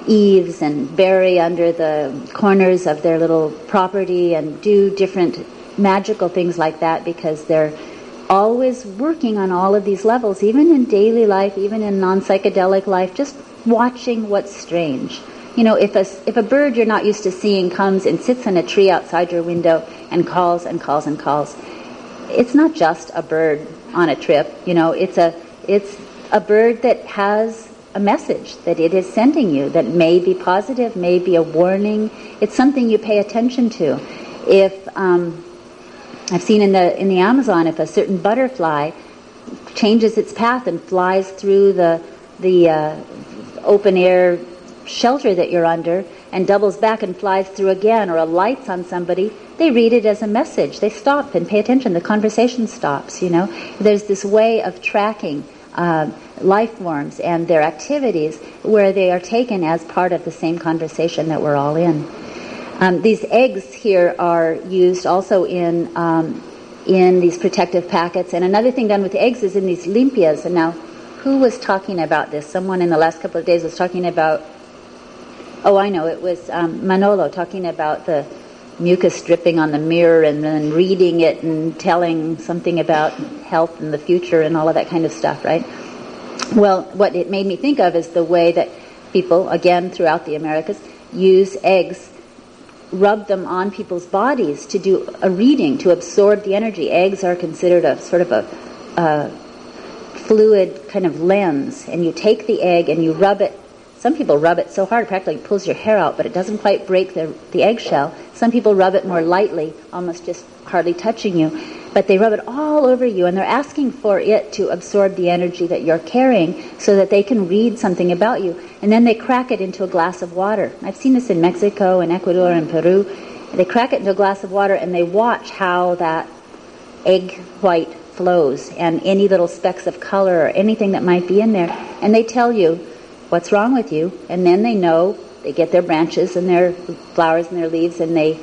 eaves and bury under the corners of their little property, and do different magical things like that, because they're always working on all of these levels, even in daily life, even in non-psychedelic life, just watching what's strange. If a bird you're not used to seeing comes and sits in a tree outside your window and calls and calls and calls, it's not just a bird on a trip. It's a bird that has a message that it is sending you, that may be positive, may be a warning. It's something you pay attention to. If I've seen in the Amazon, if a certain butterfly changes its path and flies through the open air shelter that you're under, and doubles back and flies through again, or alights on somebody, they read it as a message. They stop and pay attention. The conversation stops. There's this way of tracking life forms and their activities, where they are taken as part of the same conversation that we're all in. These eggs here are used also in these protective packets. And another thing done with eggs is in these limpias. And now, who was talking about this? Someone in the last couple of days was talking about, I know, it was Manolo talking about the mucus dripping on the mirror, and then reading it and telling something about health and the future and all of that kind of stuff, right? Well, what it made me think of is the way that people, again, throughout the Americas, use eggs, rub them on people's bodies to do a reading, to absorb the energy. Eggs are considered a sort of a fluid kind of lens, and you take the egg and you rub it. Some people rub it so hard it practically pulls your hair out, but it doesn't quite break the eggshell. Some people rub it more lightly, almost just hardly touching you, but they rub it all over you, and they're asking for it to absorb the energy that you're carrying so that they can read something about you. And then they crack it into a glass of water. I've seen this in Mexico and Ecuador and Peru. They crack it into a glass of water, and they watch how that egg white flows, and any little specks of color or anything that might be in there, and they tell you what's wrong with you. And then they know, they get their branches and their flowers and their leaves, and they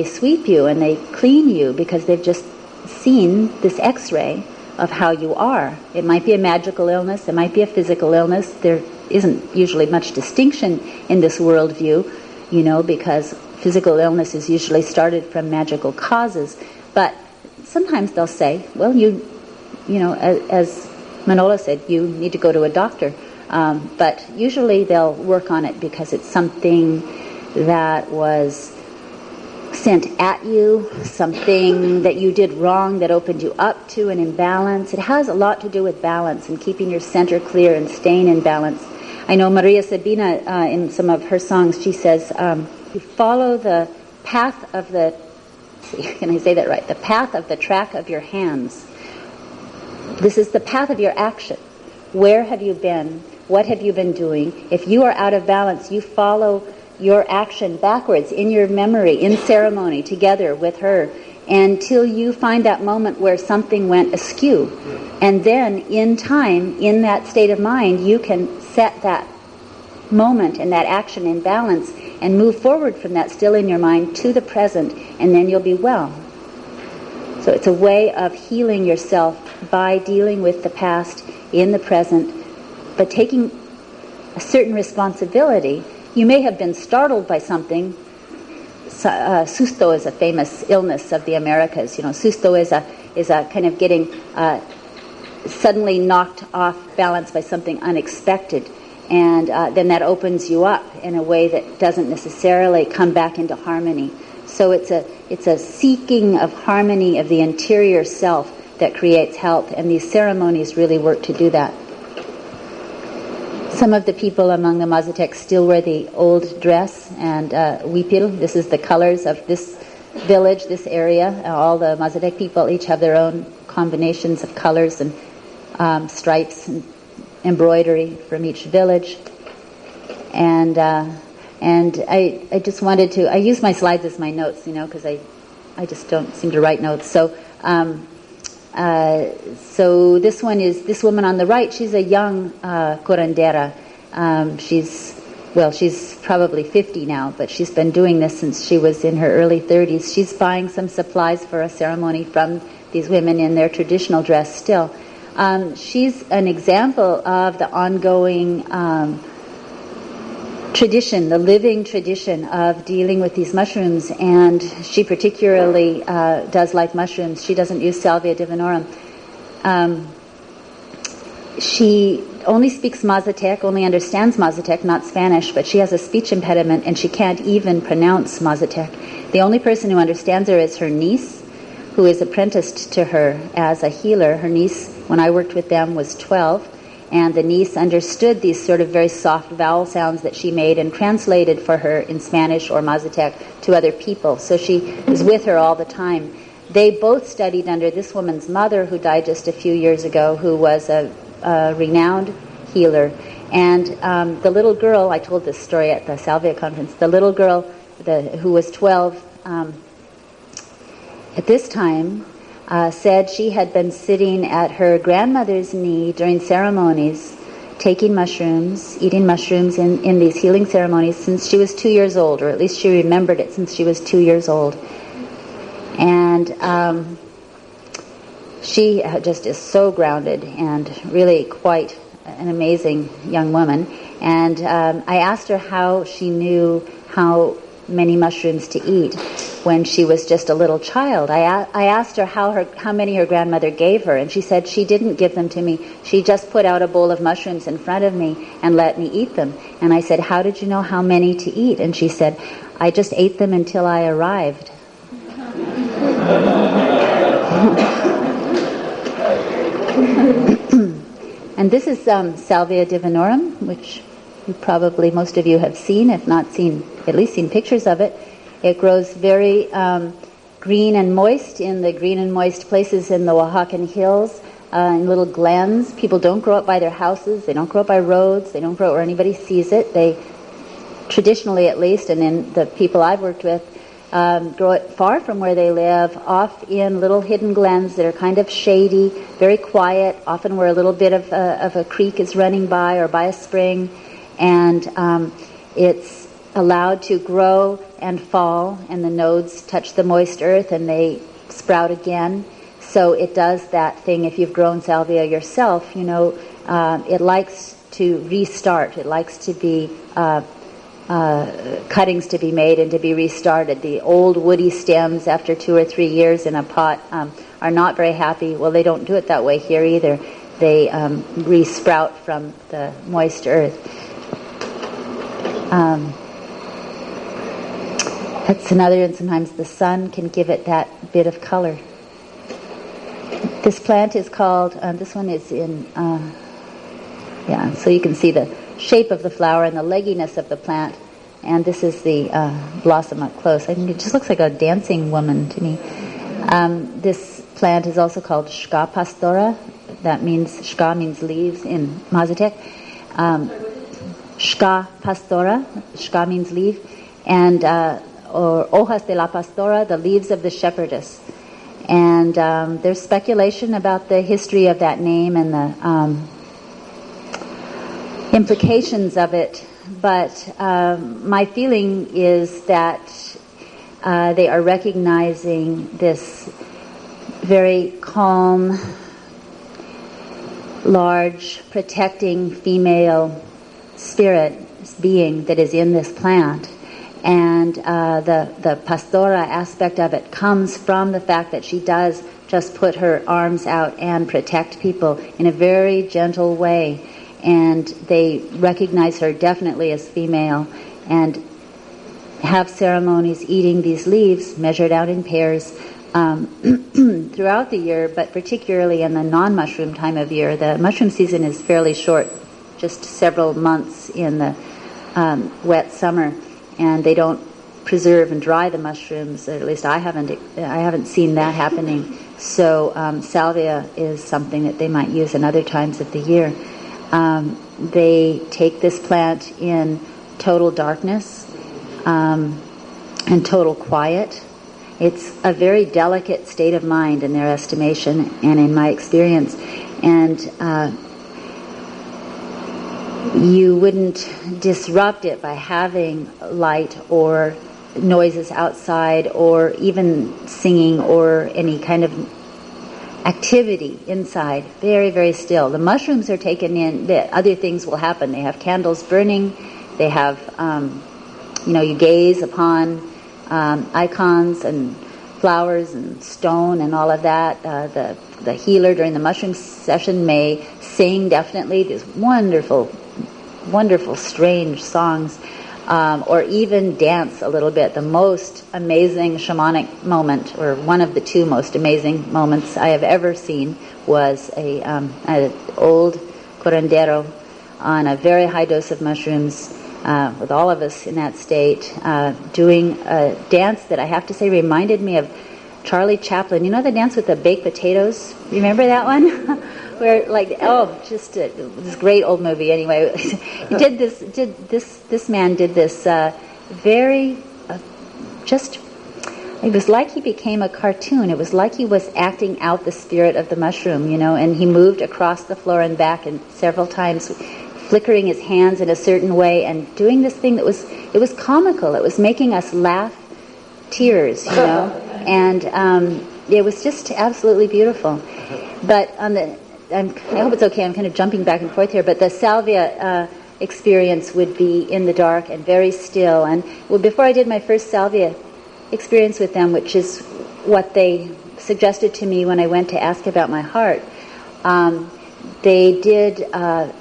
sweep you and they clean you, because they've just seen this x-ray of how you are. It might be a magical illness, it might be a physical illness. There isn't usually much distinction in this worldview, because physical illness is usually started from magical causes. But sometimes they'll say, well, as Manolo said, you need to go to a doctor. But usually they'll work on it because it's something that was sent at you, something that you did wrong that opened you up to an imbalance. It has a lot to do with balance and keeping your center clear and staying in balance. I know Maria Sabina, in some of her songs, she says, you follow the path of the, can I say that right? The path of the track of your hands. This is the path of your action. Where have you been? What have you been doing? If you are out of balance, you follow your action backwards in your memory, in ceremony, together with her, until you find that moment where something went askew. And then, in time, in that state of mind, you can set that moment and that action in balance and move forward from that still in your mind to the present, and then you'll be well. So it's a way of healing yourself by dealing with the past in the present, but taking a certain responsibility. You may have been startled by something. Susto is a famous illness of the Americas. Susto is a kind of getting suddenly knocked off balance by something unexpected, and then that opens you up in a way that doesn't necessarily come back into harmony. So it's a seeking of harmony of the interior self that creates health, and these ceremonies really work to do that. Some of the people among the Mazatecs still wear the old dress and huipil. This is the colors of this village, this area. All the Mazatec people each have their own combinations of colors and stripes and embroidery from each village. And I just wanted to, I use my slides as my notes, because I just don't seem to write notes. So this one is, this woman on the right, she's a young curandera. She's probably 50 now, but she's been doing this since she was in her early 30s. She's buying some supplies for a ceremony from these women in their traditional dress still. She's an example of the ongoing tradition, the living tradition of dealing with these mushrooms, and she particularly does like mushrooms. She doesn't use Salvia divinorum. She only speaks Mazatec, only understands Mazatec, not Spanish, but she has a speech impediment and she can't even pronounce Mazatec. The only person who understands her is her niece, who is apprenticed to her as a healer. Her niece, when I worked with them, was 12. And the niece understood these sort of very soft vowel sounds that she made and translated for her in Spanish or Mazatec to other people. So she was with her all the time. They both studied under this woman's mother, who died just a few years ago, who was a renowned healer. And the little girl, I told this story at the Salvia conference, the little girl who was 12 at this time, said she had been sitting at her grandmother's knee during ceremonies, taking mushrooms, eating mushrooms in these healing ceremonies since she was 2 years old, or at least she remembered it since she was 2 years old. And she just is so grounded and really quite an amazing young woman. And I asked her how she knew how many mushrooms to eat when she was just a little child. I asked her how many her grandmother gave her, and she said she didn't give them to me. She just put out a bowl of mushrooms in front of me and let me eat them. And I said, how did you know how many to eat? And she said, I just ate them until I arrived. And this is Salvia divinorum, which probably most of you have seen, if not seen, at least seen pictures of it. It grows very green and moist in the green and moist places in the Oaxacan hills, in little glens. People don't grow it by their houses. They don't grow it by roads. They don't grow it where anybody sees it. They, traditionally at least, and in the people I've worked with, grow it far from where they live, off in little hidden glens that are kind of shady, very quiet, often where a little bit of a creek is running by or by a spring. And it's allowed to grow and fall, and the nodes touch the moist earth and they sprout again. So it does that thing. If you've grown salvia yourself, it likes to restart. It likes to be cuttings to be made and to be restarted. The old woody stems, after 2 or 3 years in a pot, are not very happy. Well, they don't do it that way here either. They re-sprout from the moist earth. That's another, and sometimes the sun can give it that bit of color. This plant is called, this one is in, so you can see the shape of the flower and the legginess of the plant. And this is the blossom up close. I think it just looks like a dancing woman to me. This plant is also called Shka pastora. That means, Shka means leaves in Mazatec. Shka pastora, shka means leaf, and or hojas de la pastora, the leaves of the shepherdess. And there's speculation about the history of that name and the implications of it, but my feeling is that they are recognizing this very calm, large, protecting female spirit being that is in this plant. And the pastora aspect of it comes from the fact that she does just put her arms out and protect people in a very gentle way. And they recognize her definitely as female and have ceremonies eating these leaves measured out in pairs throughout the year, but particularly in the non-mushroom time of year. The mushroom season is fairly short, just several months in the wet summer, and they don't preserve and dry the mushrooms. At least I haven't seen that happening. So salvia is something that they might use in other times of the year. They take this plant in total darkness and total quiet. It's a very delicate state of mind in their estimation and in my experience. And you wouldn't disrupt it by having light or noises outside or even singing or any kind of activity inside. Very, very still. The mushrooms are taken in, other things will happen. They have candles burning. They have, you gaze upon icons and flowers and stone and all of that. The healer during the mushroom session may sing definitely these wonderful, wonderful, strange songs, or even dance a little bit. The most amazing shamanic moment, or one of the two most amazing moments I have ever seen, was an old curandero on a very high dose of mushrooms, with all of us in that state, doing a dance that I have to say reminded me of Charlie Chaplin. You know the dance with the baked potatoes? Remember that one? Where this great old movie. Anyway, this man did this very it was like he became a cartoon. It was like he was acting out the spirit of the mushroom, and he moved across the floor and back and several times, flickering his hands in a certain way and doing this thing that was comical. It was making us laugh tears, and it was just absolutely beautiful. But I hope it's okay, I'm kind of jumping back and forth here, but the salvia experience would be in the dark and very still. And before I did my first salvia experience with them, which is what they suggested to me when I went to ask about my heart, they did, Anne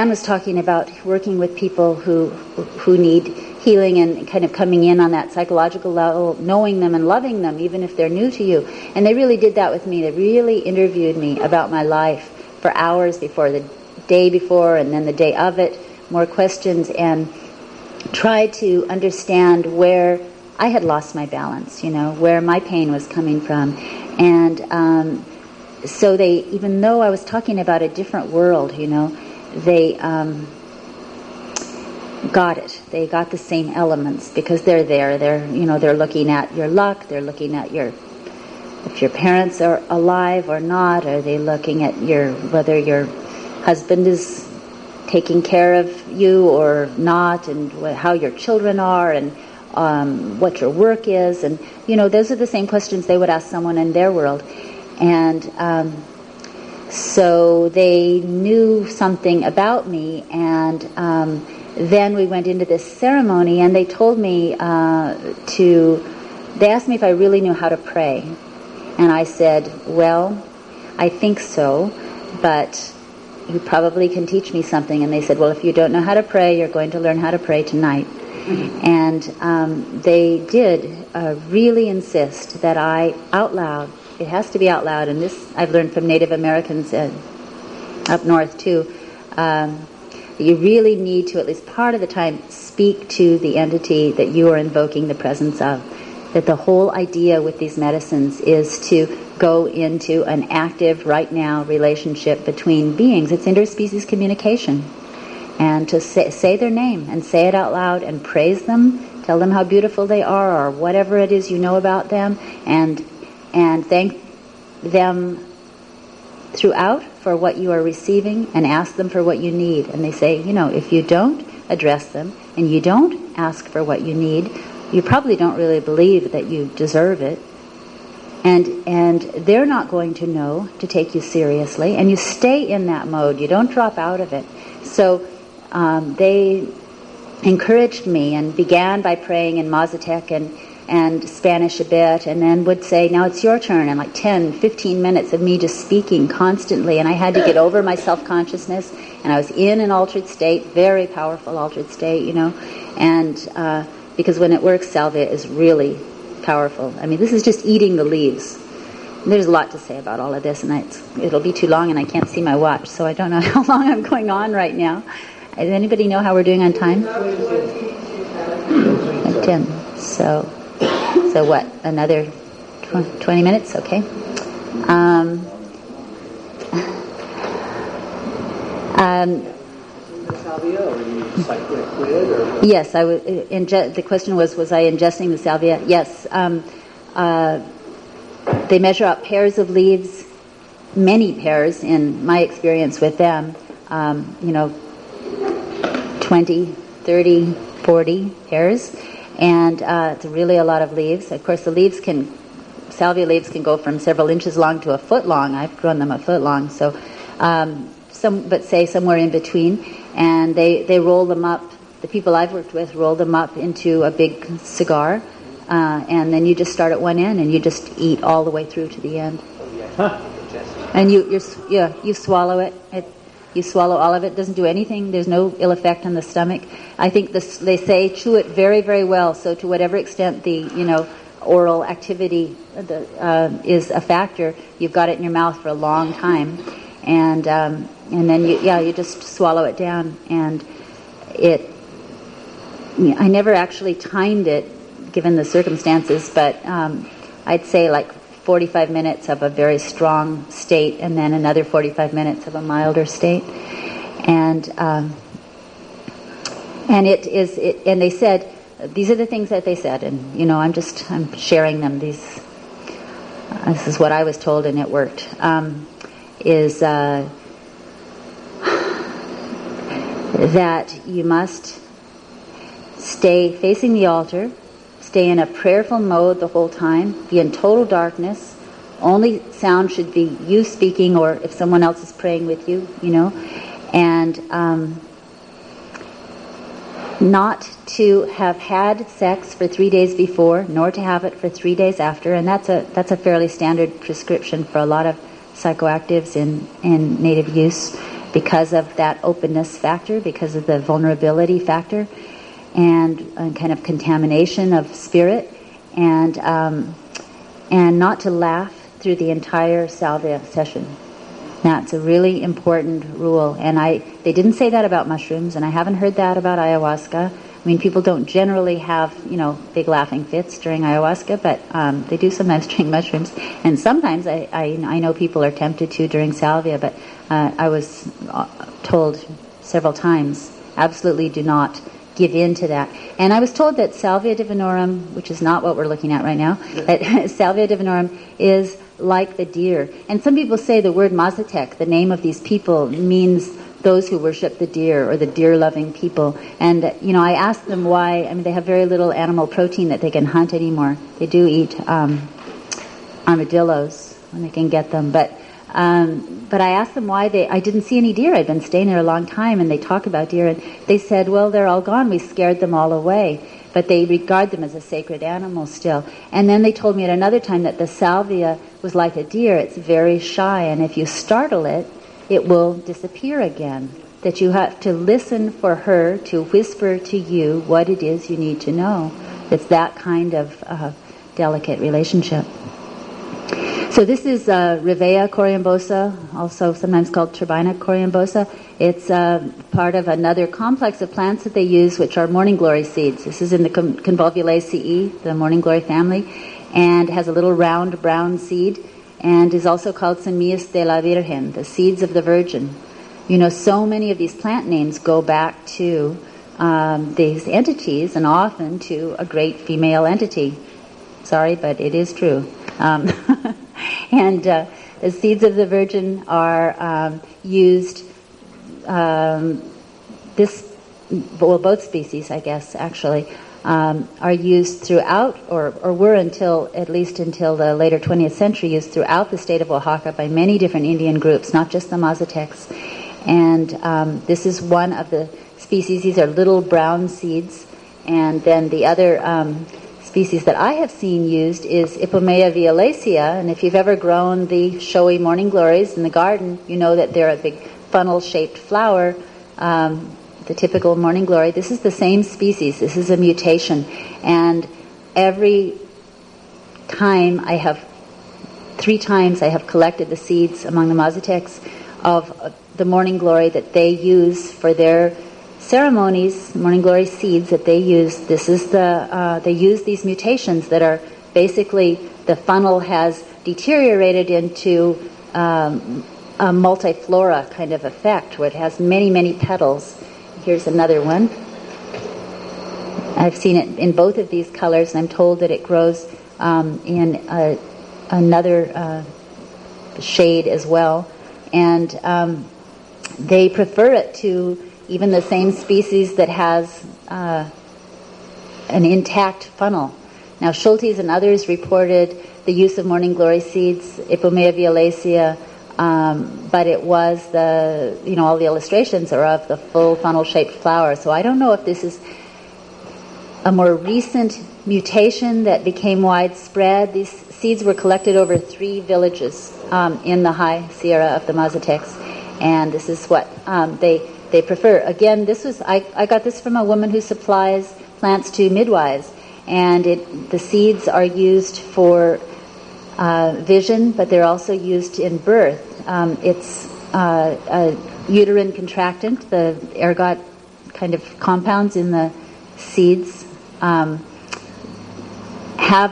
was talking about working with people who need healing and kind of coming in on that psychological level, knowing them and loving them, even if they're new to you. And they really did that with me. They really interviewed me about my life for hours before, the day before, and then the day of it, more questions, and tried to understand where I had lost my balance, where my pain was coming from. And so they, even though I was talking about a different world, they got it. They got the same elements because they're there. They're looking at your luck. They're looking at if your parents are alive or not. Are they looking at whether your husband is taking care of you or not, and how your children are, and what your work is, and those are the same questions they would ask someone in their world. And so they knew something about me, and then we went into this ceremony, and they told me they asked me if I really knew how to pray. And I said, well, I think so, but you probably can teach me something. And they said, well, if you don't know how to pray, you're going to learn how to pray tonight. And they did really insist that I, out loud, it has to be out loud, and this I've learned from Native Americans up north too, you really need to, at least part of the time, speak to the entity that you are invoking the presence of. That the whole idea with these medicines is to go into an active, right now, relationship between beings. It's interspecies communication. And to say their name and say it out loud and praise them, tell them how beautiful they are or whatever it is you know about them, and thank them throughout for what you are receiving and ask them for what you need. And they say, if you don't address them and you don't ask for what you need, you probably don't really believe that you deserve it. And they're not going to know to take you seriously. And you stay in that mode. You don't drop out of it. So they encouraged me and began by praying in Mazatec and Spanish a bit, and then would say, now it's your turn, and like 10, 15 minutes of me just speaking constantly, and I had to get over my self-consciousness, and I was in an altered state, very powerful altered state, and because when it works, salvia is really powerful. I mean, this is just eating the leaves. There's a lot to say about all of this, and it'll be too long, and I can't see my watch, so I don't know how long I'm going on right now. Does anybody know how we're doing on time? At 10. So what? Another 20 minutes? Okay. Yes, I was. The question was I ingesting the salvia? Yes. They measure out pairs of leaves, many pairs in my experience with them. 20, 30, 40 pairs, and it's really a lot of leaves. Of course, salvia leaves can go from several inches long to a foot long. I've grown them a foot long, so say somewhere in between, and they roll them up. The people I've worked with roll them up into a big cigar, and then you just start at one end and you just eat all the way through to the end. And you swallow it. You swallow all of it. It doesn't do anything. There's no ill effect on the stomach. I think they say chew it very, very well. So to whatever extent the oral activity is a factor, you've got it in your mouth for a long time, and then you just swallow it down. And I never actually timed it given the circumstances, but I'd say like 45 minutes of a very strong state, and then another 45 minutes of a milder state, and they said these are the things that they said, and I'm sharing them. This is what I was told, and it worked. That you must stay facing the altar. Stay in a prayerful mode the whole time. Be in total darkness. Only sound should be you speaking, or if someone else is praying with you, and not to have had sex for 3 days before, nor to have it for 3 days after. And that's a fairly standard prescription for a lot of psychoactives in native use, because of that openness factor, because of the vulnerability factor, and kind of contamination of spirit, and not to laugh through the entire salvia session. That's a really important rule, and they didn't say that about mushrooms, and I haven't heard that about ayahuasca. I mean, people don't generally have big laughing fits during ayahuasca, but they do sometimes during mushrooms, and sometimes I know people are tempted to during salvia, but I was told several times, absolutely do not give in to that. And I was told that salvia divinorum, which is not what we're looking at right now, that salvia divinorum is like the deer. And some people say the word Mazatec, the name of these people, means those who worship the deer, or the deer-loving people. And, I asked them why. I mean, they have very little animal protein that they can hunt anymore. They do eat armadillos when they can get them, but I asked them why I didn't see any deer. I'd been staying there a long time, and they talk about deer, and they said, well, they're all gone. We scared them all away. But they regard them as a sacred animal still. And then they told me at another time that the salvia was like a deer. It's very shy, and if you startle it, it will disappear again. That you have to listen for her to whisper to you what it is you need to know. It's that kind of delicate relationship. So this is Rivea coriambosa, also sometimes called Turbina coriambosa. It's part of another complex of plants that they use, which are morning glory seeds. This is in the Convolvulaceae, the morning glory family, and has a little round brown seed, and is also called Semillas de la Virgen, the seeds of the Virgin. You know, so many of these plant names go back to these entities, and often to a great female entity. Sorry, but it is true. And the seeds of the Virgin are used, both species, I guess, actually, are used throughout, or were at least until the later 20th century, used throughout the state of Oaxaca by many different Indian groups, not just the Mazatecs. And this is one of the species. These are little brown seeds. And then the other species that I have seen used is Ipomea violacea, and if you've ever grown the showy morning glories in the garden, you know that they're a big funnel-shaped flower, the typical morning glory. This is the same species. This is a mutation, and three times I have collected the seeds among the Mazatecs of the morning glory that they use for their ceremonies, morning glory seeds that they use. This is they use these mutations that are basically, the funnel has deteriorated into a multiflora kind of effect where it has many, many petals. Here's another one. I've seen it in both of these colors, and I'm told that it grows in another shade as well. And they prefer it to even the same species that has an intact funnel. Now, Schultes and others reported the use of morning glory seeds, Ipomea violacea, but it was all the illustrations are of the full funnel-shaped flower. So I don't know if this is a more recent mutation that became widespread. These seeds were collected over 3 villages in the high Sierra of the Mazatecs, and this is what they prefer. Again, I got this from a woman who supplies plants to midwives, and the seeds are used for vision, but they're also used in birth. It's a uterine contractant. The ergot kind of compounds in the seeds have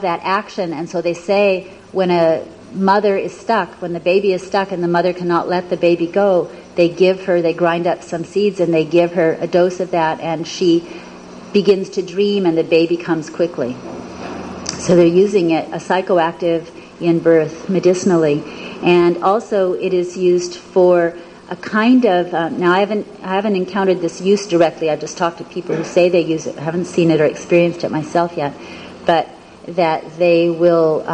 that action, and so they say when a mother is stuck, when the baby is stuck and the mother cannot let the baby go, they grind up some seeds and they give her a dose of that, and she begins to dream and the baby comes quickly. So they're using it, a psychoactive in birth, medicinally. And also it is used for a kind of, now I haven't encountered this use directly, I've just talked to people who say they use it. I haven't seen it or experienced it myself yet, but that they will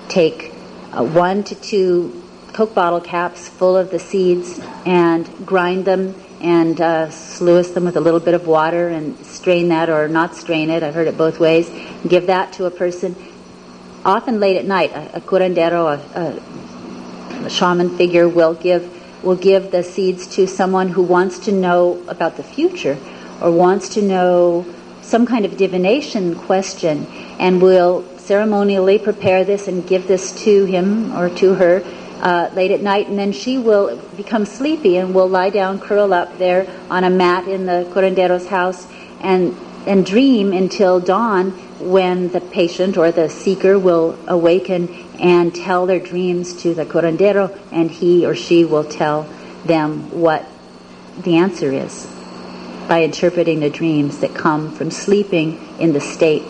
take 1 to 2 Coke bottle caps full of the seeds and grind them and sluice them with a little bit of water and strain that or not strain it. I've heard it both ways. Give that to a person, often late at night. A curandero, a shaman figure, will give the seeds to someone who wants to know about the future or wants to know some kind of divination question, and will ceremonially prepare this and give this to him or to her late at night, and then she will become sleepy and will lie down, curl up there on a mat in the curandero's house and dream until dawn, when the patient or the seeker will awaken and tell their dreams to the curandero, and he or she will tell them what the answer is by interpreting the dreams that come from sleeping in the state,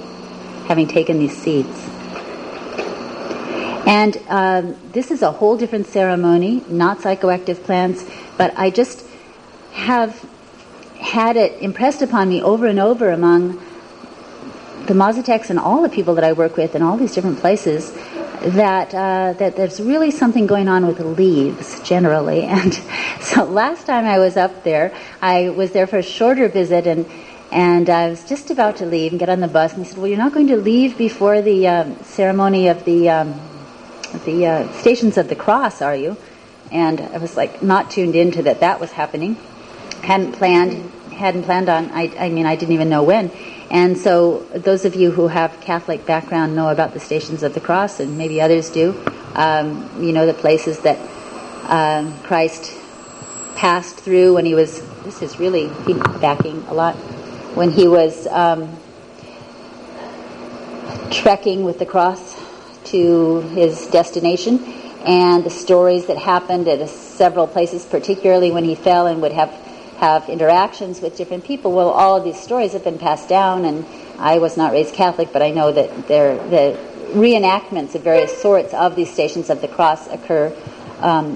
having taken these seeds. And this is a whole different ceremony, not psychoactive plants, but I just have had it impressed upon me over and over among the Mazatecs and all the people that I work with in all these different places, that there's really something going on with leaves generally. And so last time I was up there, I was there for a shorter visit, and I was just about to leave and get on the bus, and he said, well, you're not going to leave before the ceremony of the Stations of the Cross, are you? And I was like not tuned into that was happening. Hadn't planned on, I mean, I didn't even know when. And so those of you who have Catholic background know about the Stations of the Cross, and maybe others do. The places that Christ passed through when he was, this is really backing a lot, when he was trekking with the cross to his destination, and the stories that happened at several places, particularly when he fell and would have interactions with different people. Well, all of these stories have been passed down, and I was not raised Catholic, but I know that the reenactments of various sorts of these Stations of the Cross occur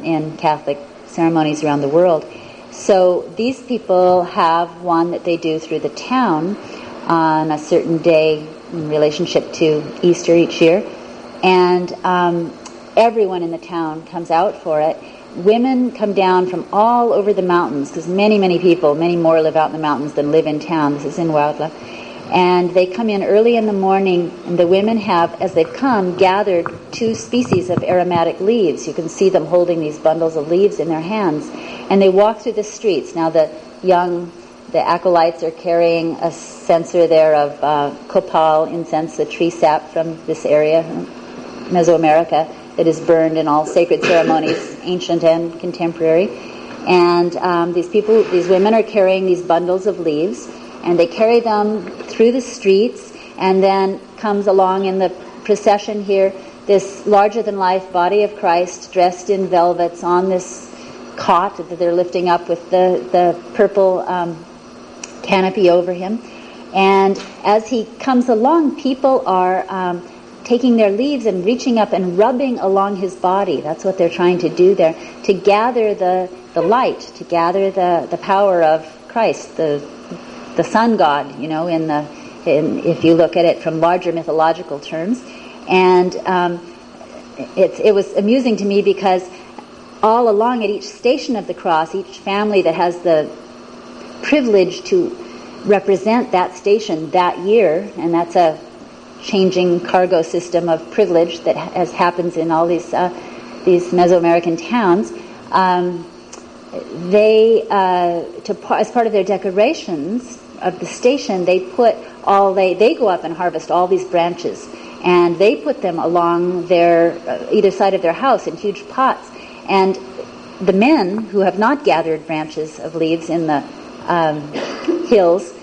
in Catholic ceremonies around the world. So these people have one that they do through the town on a certain day in relationship to Easter each year, and everyone in the town comes out for it. Women come down from all over the mountains, because many more live out in the mountains than live in town. This is in Huautla. And they come in early in the morning, and the women have, as they've come, gathered 2 species of aromatic leaves. You can see them holding these bundles of leaves in their hands. And they walk through the streets. Now the acolytes are carrying a censer there of copal incense, the tree sap from this area, Mesoamerica, that is burned in all sacred ceremonies, ancient and contemporary. And these women are carrying these bundles of leaves, and they carry them through the streets, and then comes along in the procession here this larger-than-life body of Christ dressed in velvets on this cot that they're lifting up with the purple canopy over him. And as he comes along, people are taking their leaves and reaching up and rubbing along his body. That's what they're trying to do there, to gather the light, to gather the power of Christ, the sun god, if you look at it from larger mythological terms. And it was amusing to me because all along at each station of the cross, each family that has the privilege to represent that station that year, and that's a changing cargo system of privilege that happens in all these Mesoamerican towns, as part of their decorations of the station, they go up and harvest all these branches, and they put them along their either side of their house in huge pots. And the men who have not gathered branches of leaves in the hills,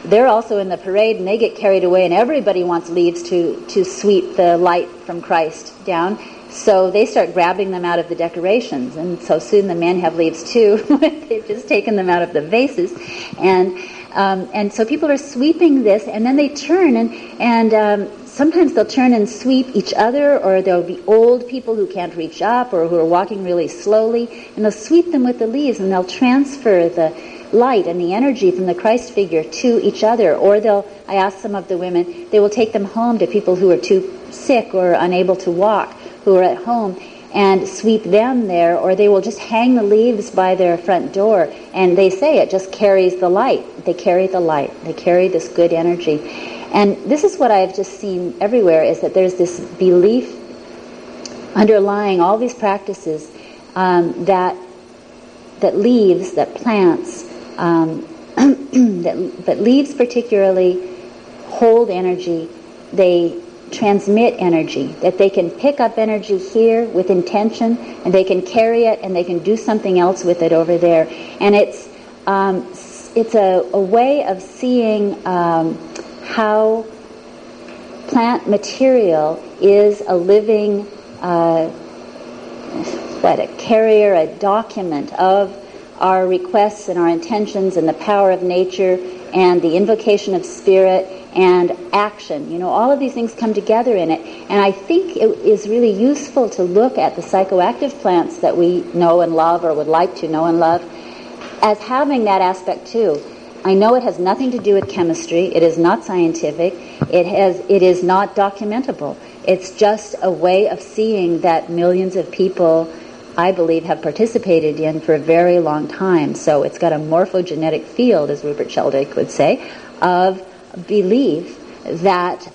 they're also in the parade, and they get carried away, and everybody wants leaves to sweep the light from Christ down. So they start grabbing them out of the decorations, and so soon the men have leaves too. They've just taken them out of the vases, and so people are sweeping this, and then they turn, and sometimes they'll turn and sweep each other, or there'll be old people who can't reach up or who are walking really slowly, and they'll sweep them with the leaves, and they'll transfer the light and the energy from the Christ figure to each other. Or I asked some of the women, they will take them home to people who are too sick or unable to walk, who are at home, and sweep them there, or they will just hang the leaves by their front door, and they say it just carries the light. They carry the light. They carry this good energy. And this is what I've just seen everywhere, is that there's this belief underlying all these practices that leaves, that plants, that leaves particularly hold energy. They transmit energy, that they can pick up energy here with intention, and they can carry it, and they can do something else with it over there. And it's a way of seeing how plant material is a living a carrier, a document of our requests and our intentions and the power of nature and the invocation of spirit and action. All of these things come together in it. And I think it is really useful to look at the psychoactive plants that we know and love, or would like to know and love, as having that aspect too. I know it has nothing to do with chemistry. It is not scientific. It is not documentable. It's just a way of seeing that millions of people, I believe, have participated in for a very long time. So it's got a morphogenetic field, as Rupert Sheldrake would say, of belief that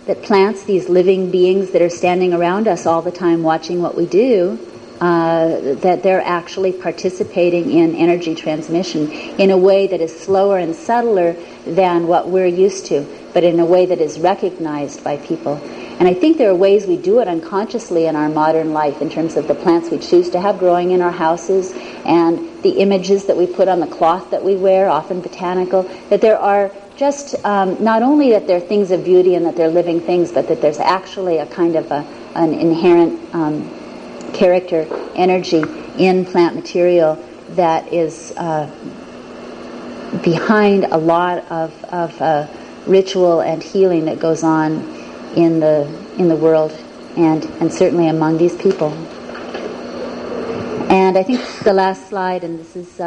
that plants, these living beings that are standing around us all the time watching what we do, that they're actually participating in energy transmission in a way that is slower and subtler than what we're used to, but in a way that is recognized by people. And I think there are ways we do it unconsciously in our modern life in terms of the plants we choose to have growing in our houses and the images that we put on the cloth that we wear, often botanical, that there are just not only that they're things of beauty and that they're living things, but that there's actually a kind of an inherent character, energy in plant material that is behind a lot of ritual and healing that goes on in the world and certainly among these people. And I think the last slide, and this is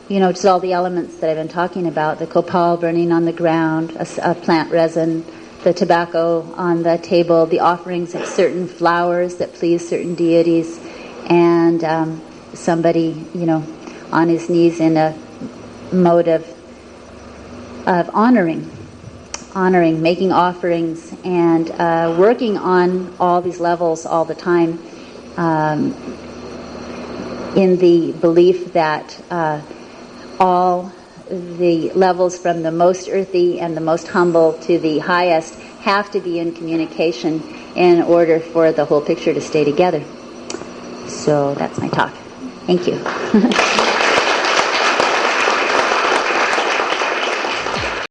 just all the elements that I've been talking about, the copal burning on the ground, a plant resin, the tobacco on the table, the offerings of certain flowers that please certain deities, and somebody, on his knees in a mode of honoring, making offerings, and working on all these levels all the time, in the belief that all the levels from the most earthy and the most humble to the highest have to be in communication in order for the whole picture to stay together. So that's my talk. Thank you.